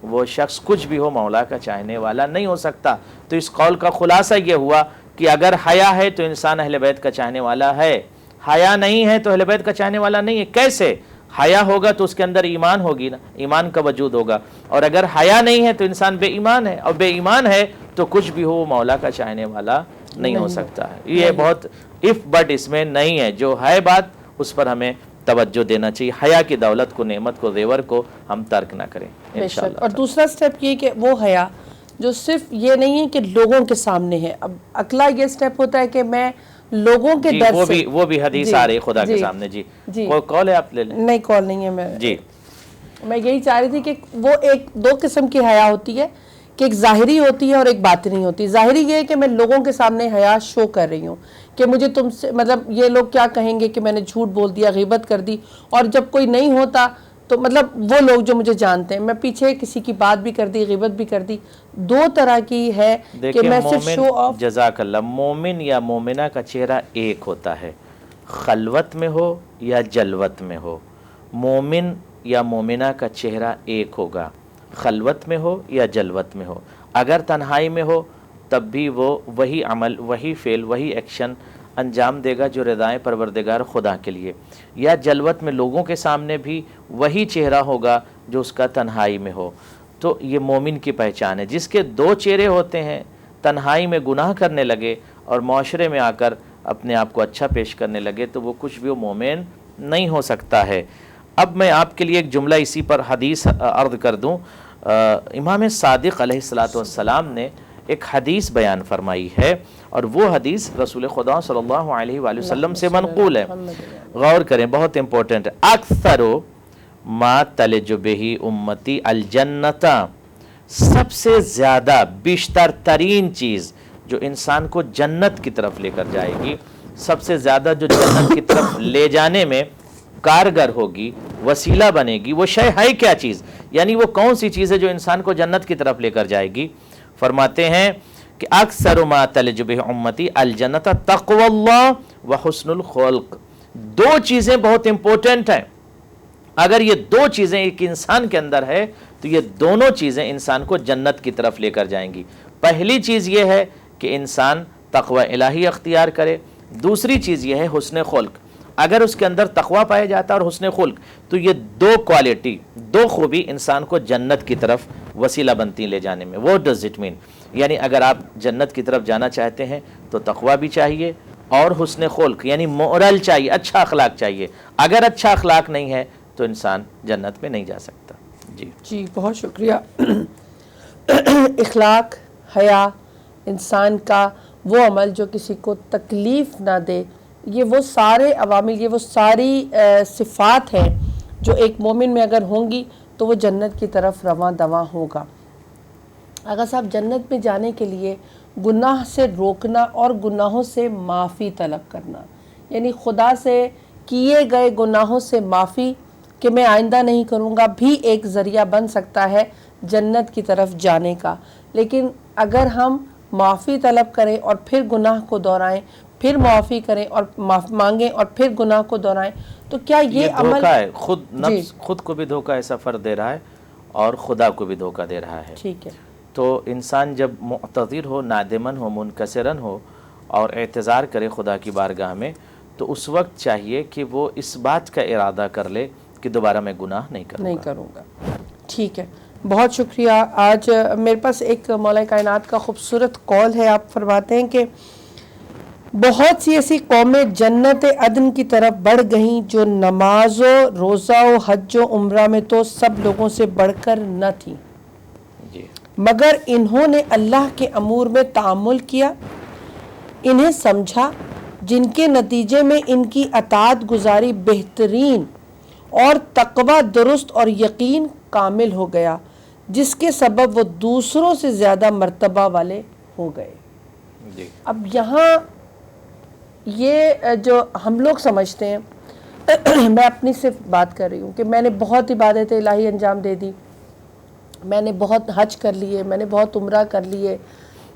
وہ شخص کچھ بھی ہو مولا کا چاہنے والا نہیں ہو سکتا. تو اس قول کا خلاصہ یہ ہوا کہ اگر حیا ہے تو انسان اہل بیت کا چاہنے والا ہے، حیا نہیں ہے تو اہل بیت کا چاہنے والا نہیں ہے. کیسے؟ حیا ہوگا تو اس کے اندر ایمان ہوگی نا، ایمان کا وجود ہوگا. اور اگر حیا نہیں ہے تو انسان بے ایمان ہے، اور بے ایمان ہے تو کچھ بھی ہو وہ مولا کا چاہنے والا نہیں ہو سکتا ہے. یہ بہت اف بٹ اس میں نہیں ہے. جو ہے بات اس پر ہمیں توجہ دینا چاہیے. حیا کی دولت کو، نعمت کو، زیور کو ہم ترک نہ کریں انشاءاللہ. اور دوسرا سٹیپ یہ کہ وہ حیا جو صرف یہ نہیں ہے کہ لوگوں کے سامنے ہے. اب اگلا یہ سٹیپ ہوتا ہے کہ میں لوگوں کے ڈر سے، وہ بھی حدیث آ رہی خدا کے سامنے. جی کوئی کال ہے؟ آپ لے لیں. نہیں، کال نہیں ہے. میں یہی چاہ رہی تھی کہ وہ ایک 2 قسم کی حیا ہوتی ہے کہ ایک ظاہری ہوتی ہے اور ایک باطنی ہوتی ہے. ظاہری یہ ہے کہ میں لوگوں کے سامنے حیا شو کر رہی ہوں کہ مجھے تم سے، مطلب یہ لوگ کیا کہیں گے کہ میں نے جھوٹ بول دیا، غیبت کر دی، اور جب کوئی نہیں ہوتا تو مطلب وہ لوگ جو مجھے جانتے ہیں، میں پیچھے کسی کی بات بھی کر دی، غیبت بھی کر دی، دو طرح کی ہے کہ میں صرف شو آف. جزاک اللہ، مومن یا مومنہ کا چہرہ ایک ہوتا ہے، خلوت میں ہو یا جلوت میں ہو. مومن یا مومنہ کا چہرہ ایک ہوگا، خلوت میں ہو یا جلوت میں ہو. اگر تنہائی میں ہو تب بھی وہ وہی عمل، وہی فعل، وہی ایکشن انجام دے گا جو رضائے پروردگار خدا کے لیے. یا جلوت میں لوگوں کے سامنے بھی وہی چہرہ ہوگا جو اس کا تنہائی میں ہو. تو یہ مومن کی پہچان ہے. جس کے دو چہرے ہوتے ہیں، تنہائی میں گناہ کرنے لگے اور معاشرے میں آ کر اپنے آپ کو اچھا پیش کرنے لگے، تو وہ کچھ بھی وہ مومن نہیں ہو سکتا ہے. اب میں آپ کے لیے ایک جملہ اسی پر حدیث عرض کر دوں. امام صادق علیہ السلام نے ایک حدیث بیان فرمائی ہے، اور وہ حدیث رسول خدا صلی اللہ علیہ وآلہ وسلم سے منقول ہے. غور کریں، بہت امپورٹنٹ ہے. اکثر ما تلج بہ امتی الجنت، سب سے زیادہ بیشتر ترین چیز جو انسان کو جنت کی طرف لے کر جائے گی، سب سے زیادہ جو جنت کی طرف لے جانے میں کارگر ہوگی، وسیلہ بنے گی، وہ شے ہے کیا چیز؟ یعنی وہ کون سی چیز ہے جو انسان کو جنت کی طرف لے کر جائے گی؟ فرماتے ہیں کہ اکثر ما تلج بہ امتی الجنت تقوی اللہ و حسن الخلق. دو چیزیں بہت امپورٹنٹ ہیں. اگر یہ دو چیزیں ایک انسان کے اندر ہے تو یہ دونوں چیزیں انسان کو جنت کی طرف لے کر جائیں گی. پہلی چیز یہ ہے کہ انسان تقوی الہی اختیار کرے. دوسری چیز یہ ہے حسن خلق. اگر اس کے اندر تقوی پایا جاتا ہے اور حسن خلق، تو یہ دو کوالٹی، دو خوبی انسان کو جنت کی طرف وسیلہ بنتی لے جانے میں. What does it mean؟ یعنی اگر آپ جنت کی طرف جانا چاہتے ہیں تو تقوی بھی چاہیے اور حسن خلق یعنی مورل چاہیے، اچھا اخلاق چاہیے. اگر اچھا اخلاق نہیں ہے تو انسان جنت میں نہیں جا سکتا. جی بہت شکریہ. اخلاق، حیا، انسان کا وہ عمل جو کسی کو تکلیف نہ دے، یہ وہ سارے عوامل، یہ وہ ساری صفات ہیں جو ایک مومن میں اگر ہوں گی تو وہ جنت کی طرف رواں دواں ہوگا. اگر صاحب جنت میں جانے کے لیے گناہ سے روکنا اور گناہوں سے معافی طلب کرنا، یعنی خدا سے کیے گئے گناہوں سے معافی کہ میں آئندہ نہیں کروں گا، بھی ایک ذریعہ بن سکتا ہے جنت کی طرف جانے کا. لیکن اگر ہم معافی طلب کریں اور پھر گناہ کو دہرائیں، پھر معافی کریں اور مانگیں اور پھر گناہ کو دہرائیں، تو کیا یہ عمل ہے خود نفس خود کو بھی دھوکہ ایسا فرد دے رہا ہے اور خدا کو بھی دھوکہ دے رہا ہے. ٹھیک ہے. تو انسان جب معتذر ہو، نادمن ہو، منکسرن ہو اور اعتذار کرے خدا کی بارگاہ میں، تو اس وقت چاہیے کہ وہ اس بات کا ارادہ کر لے کہ دوبارہ میں گناہ نہیں کروں گا. ٹھیک ہے، بہت شکریہ. آج میرے پاس ایک مولا کائنات کا خوبصورت قول ہے. آپ فرماتے ہیں کہ بہت سی ایسی قومیں جنت عدن کی طرف بڑھ گئیں جو نماز و روزہ و حج و عمرہ میں تو سب لوگوں سے بڑھ کر نہ تھیں، مگر انہوں نے اللہ کے امور میں تعامل کیا، انہیں سمجھا، جن کے نتیجے میں ان کی اطاعت گزاری بہترین اور تقوی درست اور یقین کامل ہو گیا، جس کے سبب وہ دوسروں سے زیادہ مرتبہ والے ہو گئے. اب یہاں یہ جو ہم لوگ سمجھتے ہیں، میں اپنی صرف بات کر رہی ہوں کہ میں نے بہت عبادت الہی انجام دے دی، میں نے بہت حج کر لیے، میں نے بہت عمرہ کر لیے،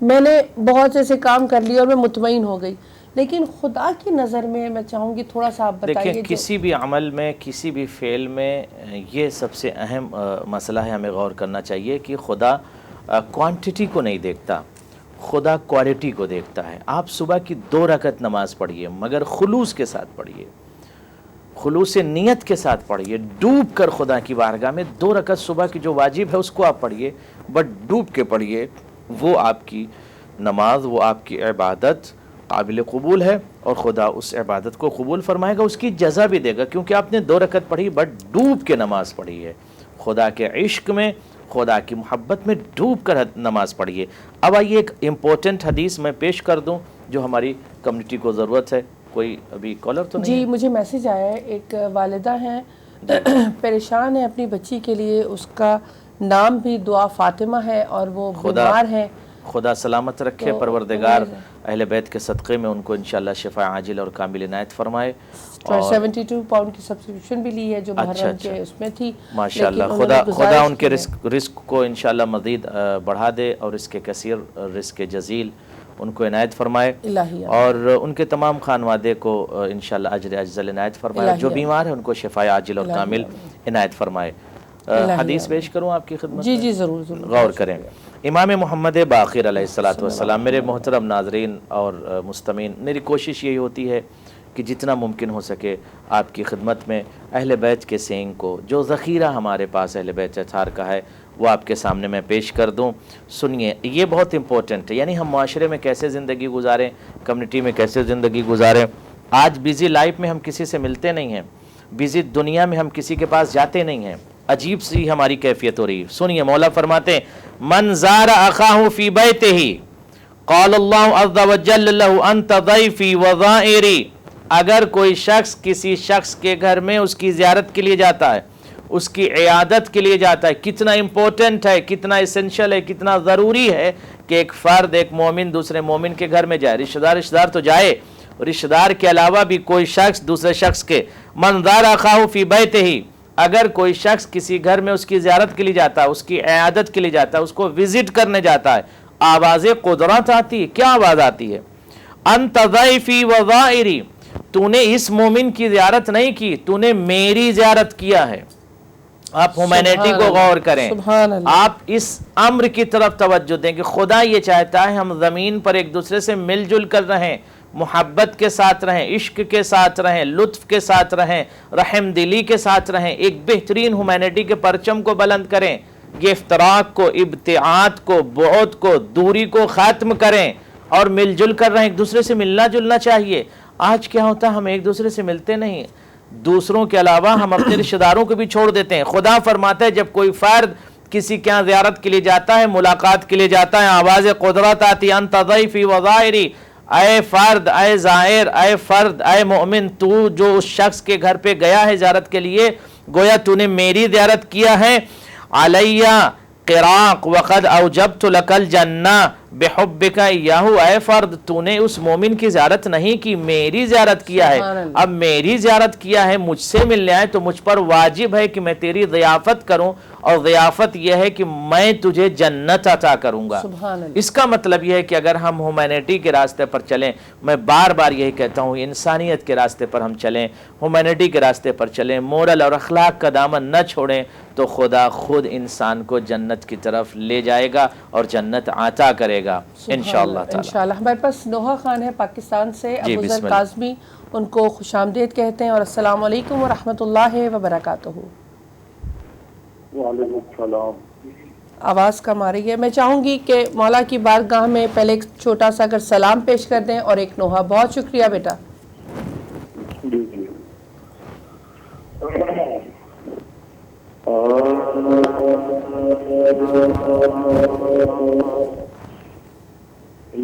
میں نے بہت سے ایسے کام کر لیے اور میں مطمئن ہو گئی. لیکن خدا کی نظر میں میں چاہوں گی تھوڑا سا آپ بتائیے. دیکھیں، کسی بھی عمل میں، کسی بھی فعل میں یہ سب سے اہم مسئلہ ہے، ہمیں غور کرنا چاہیے کہ خدا کوانٹٹی کو نہیں دیکھتا، خدا کوالٹی کو دیکھتا ہے. آپ صبح کی 2 رکعت نماز پڑھیے، مگر خلوص کے ساتھ پڑھیے، خلوص نیت کے ساتھ پڑھیے، ڈوب کر خدا کی بارگاہ میں. 2 رکعت صبح کی جو واجب ہے اس کو آپ پڑھیے، بٹ ڈوب کے پڑھیے. وہ آپ کی نماز، وہ آپ کی عبادت قابل قبول ہے اور خدا اس عبادت کو قبول فرمائے گا، اس کی جزا بھی دے گا، کیونکہ آپ نے 2 رکعت پڑھی بٹ ڈوب کے نماز پڑھی ہے. خدا کے عشق میں، خدا کی محبت میں ڈوب کر نماز پڑھیے. اب آئیے ایک امپورٹنٹ حدیث میں پیش کر دوں جو ہماری کمیونٹی کو ضرورت ہے. کوئی ابھی کالر تو نہیں؟ جی مجھے میسیج آیا ہے، ایک والدہ ہیں پریشان ہے اپنی بچی کے لیے، اس کا نام بھی دعا فاطمہ ہے اور وہ بیمار ہے. خدا سلامت رکھے، پروردگار اہل بیت کے صدقے میں ان کو انشاءاللہ شفا عاجل اور کامل عنایت فرمائے۔ 72 پاؤنڈ کی سبسکرپشن بھی لی ہے جو محرم کے اس میں تھی ماشاءاللہ، خدا ان کے رزق کو انشاءاللہ مزید بڑھا دے اور اس کے کثیر رزق جزیل ان کو عنایت فرمائے، اور ان کے تمام خانوادے کو انشاءاللہ اجر اجزل عنایت فرمائے، جو بیمار ہیں ان کو شفا عاجل اور کامل عنایت فرمائے۔ حدیث پیش کروں آپ کی خدمت؟ جی ضرور غور کریں۔ امام محمد باقر علیہ السلام، میرے محترم ناظرین اور مستمعین، میری کوشش یہی ہوتی ہے کہ جتنا ممکن ہو سکے آپ کی خدمت میں اہل بیت کے سینگ کو، جو ذخیرہ ہمارے پاس اہل بیت اطہار کا ہے، وہ آپ کے سامنے میں پیش کر دوں۔ سنیے، یہ بہت امپورٹنٹ ہے، یعنی ہم معاشرے میں کیسے زندگی گزاریں، کمیونٹی میں کیسے زندگی گزاریں۔ آج بیزی لائف میں ہم کسی سے ملتے نہیں ہیں، بیزی دنیا میں ہم کسی کے پاس جاتے نہیں ہیں، عجیب سی ہماری کیفیت ہو رہی ہے۔ سنیے، مولا فرماتے ہیں من زار اخاہ فی بیتہ قال اللہ عز وجل لہ انت ضیفی وزائری۔ اگر کوئی شخص کسی شخص کے گھر میں اس کی زیارت کے لیے جاتا ہے، اس کی عیادت کے لیے جاتا ہے، کتنا امپورٹنٹ ہے، کتنا اسینشل ہے، کتنا ضروری ہے کہ ایک فرد، ایک مومن دوسرے مومن کے گھر میں جائے۔ رشتہ دار تو جائے، رشتہ دار کے علاوہ بھی کوئی شخص دوسرے شخص کے، من زار اخاہ فی بیتہ، اگر کوئی شخص کسی گھر میں اس کی زیارت کے لیے جاتا ہے، اس کی عیادت کے لیے جاتا ہے، اس کو وزٹ کرنے جاتا ہے، آواز قدرت آتی ہے۔ کیا آواز آتی ہے؟ انت ضیفی وزائری، تو نے اس مومن کی زیارت نہیں کی، تو نے میری زیارت کیا ہے۔ آپ ہیومینٹی کو غور کریں، آپ اس امر کی طرف توجہ دیں کہ خدا یہ چاہتا ہے ہم زمین پر ایک دوسرے سے مل جل کر رہیں، محبت کے ساتھ رہیں، عشق کے ساتھ رہیں، لطف کے ساتھ رہیں، رحم دلی کے ساتھ رہیں، ایک بہترین ہیومینٹی کے پرچم کو بلند کریں، یہ افتراق کو، ابتعاد کو، بعد کو، دوری کو ختم کریں اور مل جل کر رہیں۔ ایک دوسرے سے ملنا جلنا چاہیے۔ آج کیا ہوتا ہے، ہم ایک دوسرے سے ملتے نہیں، دوسروں کے علاوہ ہم اپنے رشتہ داروں کو بھی چھوڑ دیتے ہیں۔ خدا فرماتا ہے جب کوئی فرد کسی کے یہاں زیارت کے لیے جاتا ہے، ملاقات کے لیے جاتا ہے، آواز قدرت آتی، انت ضیفی وزائری، اے فرد، اے زائر، اے فرد، اے مومن، تو جو اس شخص کے گھر پہ گیا ہے زیارت کے لیے، گویا تو نے میری زیارت کیا ہے۔ علیہ قراق وقد اوجبت لک الجنہ بحبک ایاہ، اے فرد تو نے اس مومن کی زیارت نہیں کی، میری زیارت کیا ہے۔ اب میری زیارت کیا ہے، مجھ سے ملنے آئے تو مجھ پر واجب ہے کہ میں تیری ضیافت کروں، اور ضیافت یہ ہے کہ میں تجھے جنت عطا کروں گا۔ اس کا مطلب یہ ہے کہ اگر ہم ہیومینٹی کے راستے پر چلیں، میں بار بار یہی کہتا ہوں، انسانیت کے راستے پر ہم چلیں، ہیومینٹی کے راستے پر چلیں، مورل اور اخلاق کا دامن نہ چھوڑیں، تو خدا خود انسان کو جنت کی طرف لے جائے گا اور جنت عطا کرے گا انشاءاللہ تعالی۔ انشاءاللہ۔ ہمارے پاس نوحہ خان ہے پاکستان سے، ابو ذر کاظمی، ان کو خوش آمدید کہتے ہیں اور السلام علیکم ورحمۃ اللہ وبرکاتہ۔ وعلیکم السلام۔ آواز کم آ رہی ہے، میں چاہوں گی کہ مولا کی بارگاہ میں پہلے ایک چھوٹا سا اگر سلام پیش کر دیں اور ایک نوحہ۔ بہت شکریہ بیٹا۔ جی جی،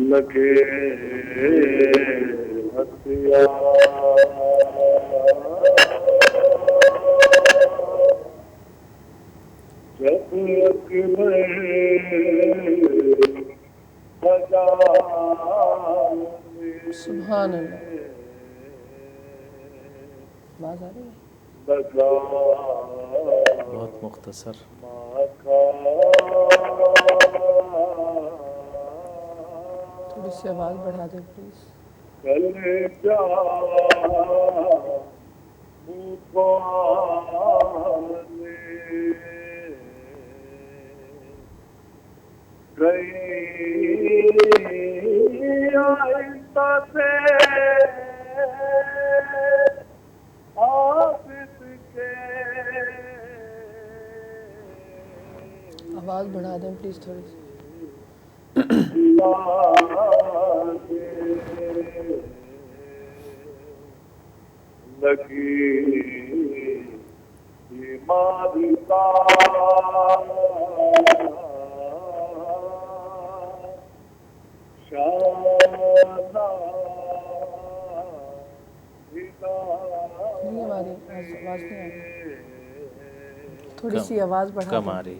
لگے ہتھیار جب اکبر بجا سبحان اللہ، آواز آ رہی ہے؟ بہت مختصر۔ تھوڑی سی آواز بڑھا دیں پلیز۔ آواز بڑھا دیں پلیز تھوڑی سی۔ لگی مالتا نہیں ہماری آواز نہیں آ رہی، تھوڑی سی آواز بڑھا کم آ دیں۔ رہی۔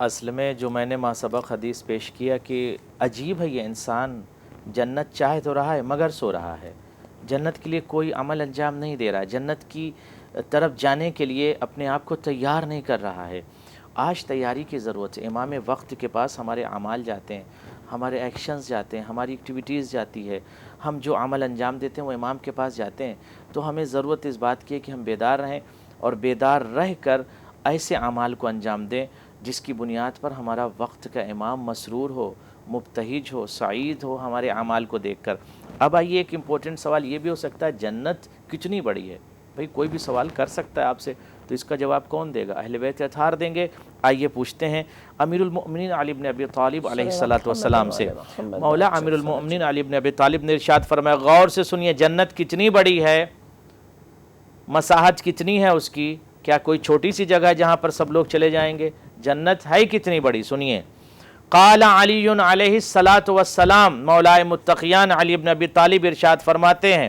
اصل میں جو میں نے ماسبق حدیث پیش کیا کہ عجیب ہے یہ انسان جنت چاہے تو رہا ہے مگر سو رہا ہے، جنت کے لیے کوئی عمل انجام نہیں دے رہا ہے، جنت کی طرف جانے کے لیے اپنے آپ کو تیار نہیں کر رہا ہے۔ آج تیاری کی ضرورت ہے۔ امام وقت کے پاس ہمارے اعمال جاتے ہیں، ہمارے ایکشنز جاتے ہیں، ہماری ایکٹیویٹیز جاتی ہے، ہم جو عمل انجام دیتے ہیں وہ امام کے پاس جاتے ہیں۔ تو ہمیں ضرورت اس بات کی ہے کہ ہم بیدار رہیں اور بیدار رہ کر ایسے اعمال کو انجام دیں جس کی بنیاد پر ہمارا وقت کا امام مسرور ہو، مبتہج ہو، سعید ہو ہمارے اعمال کو دیکھ کر۔ اب آئیے ایک امپورٹنٹ سوال یہ بھی ہو سکتا ہے، جنت کتنی بڑی ہے؟ بھئی کوئی بھی سوال کر سکتا ہے آپ سے، تو اس کا جواب کون دے گا؟ اہل بیت اطہار دیں گے۔ آئیے پوچھتے ہیں امیر المؤمنین علی بن ابی طالب علیہ السلام سے۔ مولا امیر المؤمنین علی بن ابی طالب نے ارشاد فرمایا، غور سے سنیے، جنت کتنی بڑی ہے، مساحت کتنی ہے اس کی؟ کیا کوئی چھوٹی سی جگہ ہے جہاں پر سب لوگ چلے جائیں گے؟ جنت ہے کتنی بڑی؟ سنیے، قال علی علیہ السلام، مولا متقیان علی بن ابی طالب ارشاد فرماتے ہیں،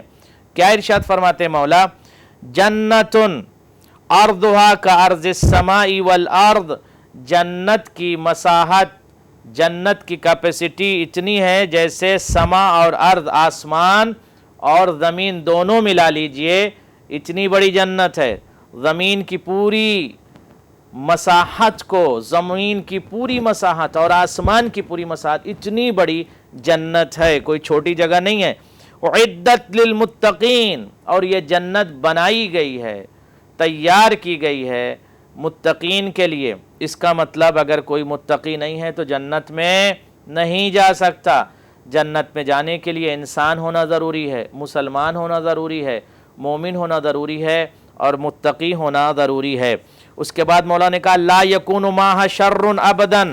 کیا ارشاد فرماتے ہیں مولا؟ جنت ارضها کارض السماء والارض، جنت کی مساحت، جنت کی کیپیسٹی اتنی ہے جیسے سما اور ارض، آسمان اور زمین دونوں ملا لیجئے، اتنی بڑی جنت ہے۔ زمین کی پوری مساحت کو، زمین کی پوری مساحت اور آسمان کی پوری مساحت، اتنی بڑی جنت ہے، کوئی چھوٹی جگہ نہیں ہے۔ اعدت للمتقین، اور یہ جنت بنائی گئی ہے، تیار کی گئی ہے متقین کے لیے۔ اس کا مطلب اگر کوئی متقی نہیں ہے تو جنت میں نہیں جا سکتا۔ جنت میں جانے کے لیے انسان ہونا ضروری ہے، مسلمان ہونا ضروری ہے، مومن ہونا ضروری ہے اور متقی ہونا ضروری ہے۔ اس کے بعد مولا نے کہا لا یکون معها شر ابدا،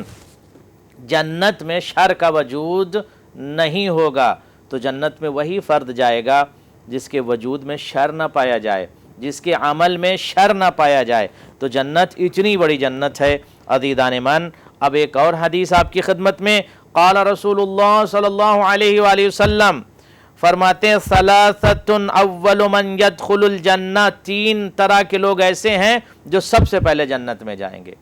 جنت میں شر کا وجود نہیں ہوگا۔ تو جنت میں وہی فرد جائے گا جس کے وجود میں شر نہ پایا جائے، جس کے عمل میں شر نہ پایا جائے۔ تو جنت اتنی بڑی جنت ہے عزیزان من۔ اب ایک اور حدیث آپ کی خدمت میں، قال رسول اللہ صلی اللہ علیہ وآلہ وسلم فرماتے ہیں، ثلاثۃ اول من يدخل الجنہ، تین طرح کے لوگ ایسے ہیں جو سب سے پہلے جنت میں جائیں گے۔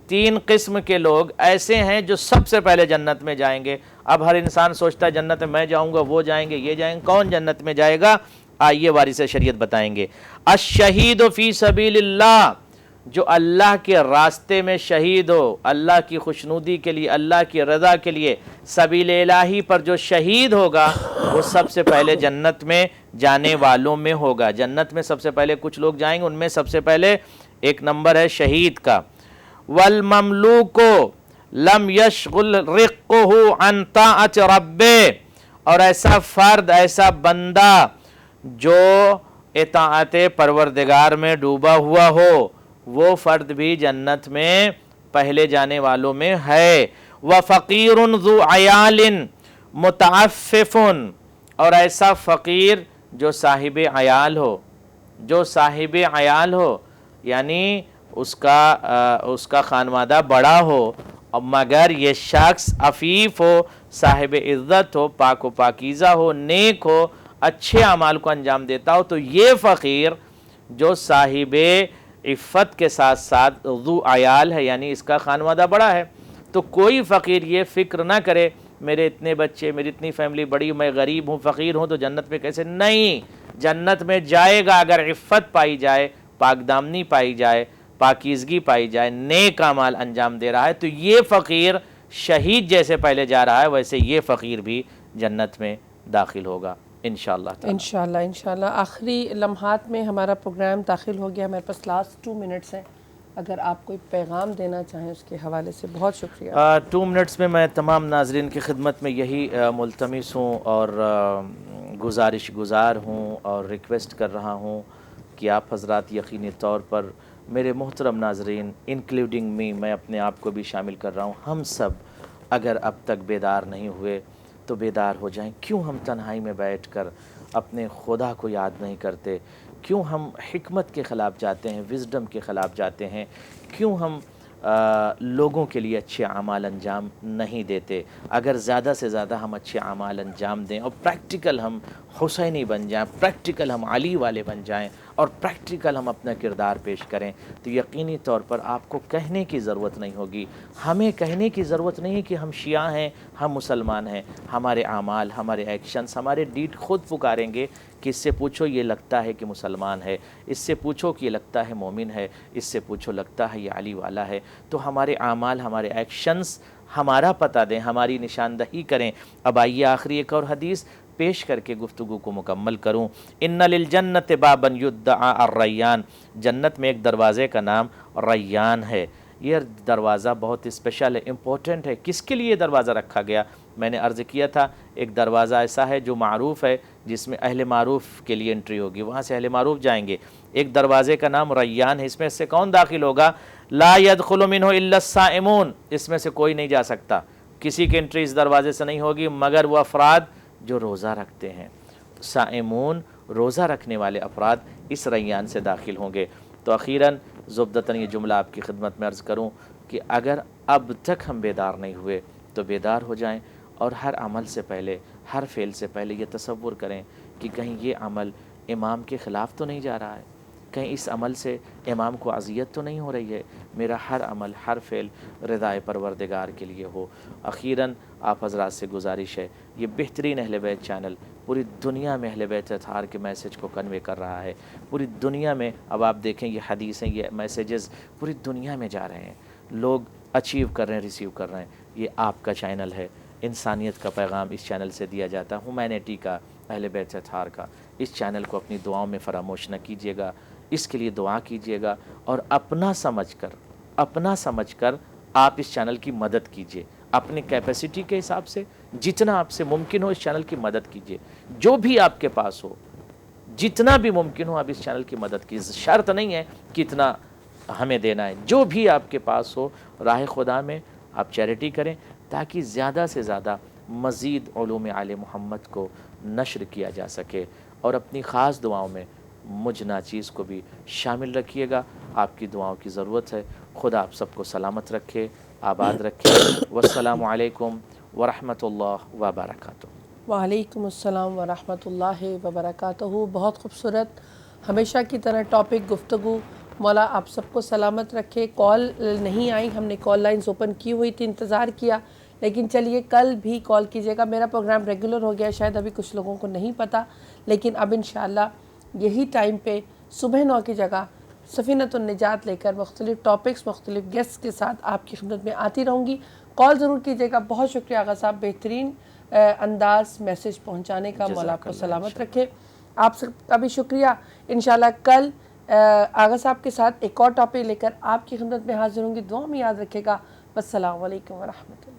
تین قسم کے لوگ ایسے ہیں جو سب سے پہلے جنت میں جائیں گے۔ اب ہر انسان سوچتا ہے جنت میں میں جاؤں گا، وہ جائیں گے، یہ جائیں گے، کون جنت میں جائے گا؟ آئیے وارث شریعت بتائیں گے۔ الشہید فی سبیل اللہ، جو اللہ کے راستے میں شہید ہو، اللہ کی خوشنودی کے لیے، اللہ کی رضا کے لیے سبیل الہی پر جو شہید ہوگا وہ سب سے پہلے جنت میں جانے والوں میں ہوگا۔ جنت میں سب سے پہلے کچھ لوگ جائیں گے، ان میں سب سے پہلے ایک نمبر ہے شہید کا۔ والمملوک لم یشغل رقہ عن طاعت ربہ، اور ایسا فرد، ایسا بندہ جو اطاعت پروردگار میں ڈوبا ہوا ہو، وہ فرد بھی جنت میں پہلے جانے والوں میں ہے۔ وَفَقِيرٌ ذُو عَيَالٍ مُتَعَفِّفٌ، اور ایسا فقیر جو صاحب عیال ہو، جو صاحب عیال ہو، یعنی اس کا خانوادہ بڑا ہو، مگر یہ شخص عفیف ہو، صاحب عزت ہو، پاک و پاکیزہ ہو، نیک ہو، اچھے اعمال کو انجام دیتا ہو، تو یہ فقیر جو صاحب عفت کے ساتھ ساتھ ذو عیال ہے، یعنی اس کا خانوادہ بڑا ہے۔ تو کوئی فقیر یہ فکر نہ کرے میرے اتنے بچے، میری اتنی فیملی بڑی، میں غریب ہوں، فقیر ہوں، تو جنت میں کیسے؟ نہیں، جنت میں جائے گا اگر عفت پائی جائے، پاک دامنی پائی جائے، پاکیزگی پائی جائے، نیک اعمال انجام دے رہا ہے، تو یہ فقیر شہید جیسے پہلے جا رہا ہے ویسے یہ فقیر بھی جنت میں داخل ہوگا انشاءاللہ تعالی۔ انشاءاللہ آخری لمحات میں ہمارا پروگرام داخل ہو گیا، ہمارے پاس لاسٹ 2 منٹس ہیں، اگر آپ کوئی پیغام دینا چاہیں اس کے حوالے سے بہت شکریہ۔ 2 منٹس میں تمام ناظرین کی خدمت میں یہی ملتمس ہوں اور گزارش گزار ہوں اور ریکویسٹ کر رہا ہوں کہ آپ حضرات یقینی طور پر میرے محترم ناظرین انکلوڈنگ می، میں اپنے آپ کو بھی شامل کر رہا ہوں، ہم سب اگر اب تک بیدار نہیں ہوئے تو بیدار ہو جائیں۔ کیوں ہم تنہائی میں بیٹھ کر اپنے خدا کو یاد نہیں کرتے؟ کیوں ہم حکمت کے خلاف جاتے ہیں، وزڈم کے خلاف جاتے ہیں؟ کیوں ہم لوگوں کے لیے اچھے اعمال انجام نہیں دیتے. اگر زیادہ سے زیادہ ہم اچھے اعمال انجام دیں اور پریکٹیکل ہم حسینی بن جائیں، پریکٹیکل ہم علی والے بن جائیں اور پریکٹیکل ہم اپنا کردار پیش کریں، تو یقینی طور پر آپ کو کہنے کی ضرورت نہیں ہوگی. ہمیں کہنے کی ضرورت نہیں کہ ہم شیعہ ہیں، ہم مسلمان ہیں. ہمارے اعمال، ہمارے ایکشنز، ہمارے ڈیڈ خود پکاریں گے کہ اس سے پوچھو یہ لگتا ہے کہ مسلمان ہے، اس سے پوچھو کہ یہ لگتا ہے مومن ہے، اس سے پوچھو لگتا ہے یہ علی والا ہے. تو ہمارے اعمال، ہمارے ایکشنز ہمارا پتہ دیں، ہماری نشاندہی کریں. اب آئیے آخری ایک اور حدیث پیش کر کے گفتگو کو مکمل کروں. ان للجنت بابا یدعى الریان، جنت میں ایک دروازے کا نام ریان ہے. یہ دروازہ بہت اسپیشل ہے، امپورٹنٹ ہے. کس کے لیے دروازہ رکھا گیا؟ میں نے عرض کیا تھا ایک دروازہ ایسا ہے جو معروف ہے، جس میں اہل معروف کے لیے انٹری ہوگی، وہاں سے اہل معروف جائیں گے. ایک دروازے کا نام ریان ہے. اس میں سے کون داخل ہوگا؟ لا يدخل منہ الا الصائمون، اس میں سے کوئی نہیں جا سکتا. کسی کی انٹری اس دروازے سے نہیں ہوگی مگر وہ افراد جو روزہ رکھتے ہیں. صائمون، روزہ رکھنے والے افراد اس ریان سے داخل ہوں گے. تو اخیراً زبدتاً یہ جملہ آپ کی خدمت میں عرض کروں کہ اگر اب تک ہم بیدار نہیں ہوئے تو بیدار ہو جائیں، اور ہر عمل سے پہلے، ہر فعل سے پہلے یہ تصور کریں کہ کہیں یہ عمل امام کے خلاف تو نہیں جا رہا ہے، کہیں اس عمل سے امام کو اذیت تو نہیں ہو رہی ہے. میرا ہر عمل، ہر فعل رضائے پروردگار کے لیے ہو. اخیراً آپ حضرات سے گزارش ہے، یہ بہترین اہل بیت چینل پوری دنیا میں اہل بیت اطہار کے میسیج کو کنوے کر رہا ہے. پوری دنیا میں اب آپ دیکھیں یہ حدیثیں، یہ میسیجز پوری دنیا میں جا رہے ہیں، لوگ اچیو کر رہے ہیں، ریسیو کر رہے ہیں. یہ آپ کا چینل ہے، انسانیت کا پیغام اس چینل سے دیا جاتا ہے، ہیومینٹی کا، اہل بیت اطہار کا. اس چینل کو اپنی دعاؤں میں فراموش نہ کیجیے گا، اس کے لیے دعا کیجیے گا، اور اپنا سمجھ کر آپ اس چینل کی مدد کیجیے. اپنی کیپیسٹی کے حساب سے جتنا آپ سے ممکن ہو اس چینل کی مدد کیجیے. جو بھی آپ کے پاس ہو، جتنا بھی ممکن ہو آپ اس چینل کی مدد کیجیے. شرط نہیں ہے کہ اتنا ہمیں دینا ہے، جو بھی آپ کے پاس ہو راہ خدا میں آپ چیریٹی کریں، تاکہ زیادہ سے زیادہ مزید علوم آل محمد کو نشر کیا جا سکے. اور اپنی خاص دعاؤں میں مجھ ناچیز کو بھی شامل رکھیے گا. آپ کی دعاؤں کی ضرورت ہے. خدا آپ سب کو سلامت رکھے، آباد رکھے. والسلام علیکم ورحمۃ اللہ وبرکاتہ. وعلیکم السلام ورحمۃ اللہ وبرکاتہ. بہت خوبصورت ہمیشہ کی طرح ٹاپک گفتگو. مولا آپ سب کو سلامت رکھے. کال نہیں آئی، ہم نے کال لائنز اوپن کی ہوئی تھی، انتظار کیا، لیکن چلیے کل بھی کال کیجیے گا. میرا پروگرام ریگولر ہو گیا، شاید ابھی کچھ لوگوں کو نہیں پتہ، لیکن اب انشاءاللہ یہی ٹائم پہ صبح 9 کی جگہ سفینۃ النجات لے کر مختلف ٹاپکس، مختلف گیسٹس کے ساتھ آپ کی خدمت میں آتی رہوں گی. کال ضرور کیجیے گا. بہت شکریہ آغا صاحب، بہترین انداز میسیج پہنچانے کا. مولا آپ کو سلامت رکھے. آپ سب کا بھی شکریہ. انشاءاللہ کل آغا صاحب کے ساتھ ایک اور ٹاپک لے کر آپ کی خدمت میں حاضر ہوں گی. دعا میں یاد رکھے گا. والسلام علیکم ورحمۃ اللہ.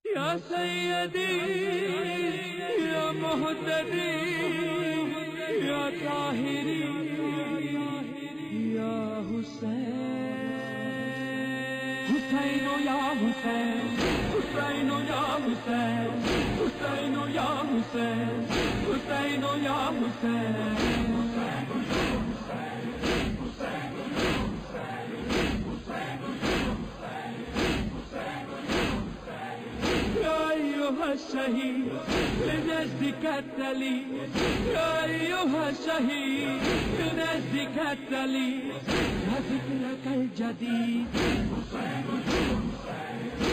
یا سیدی یا محتدی یا طاہری یا حسین، حسین یا حسین، حسین یا حسین، حسین یا حسین، حسین یا حسین. الشهيد لنجدك التلي، يا أيها الشهيد لنجدك التلي، وذكرك الجديد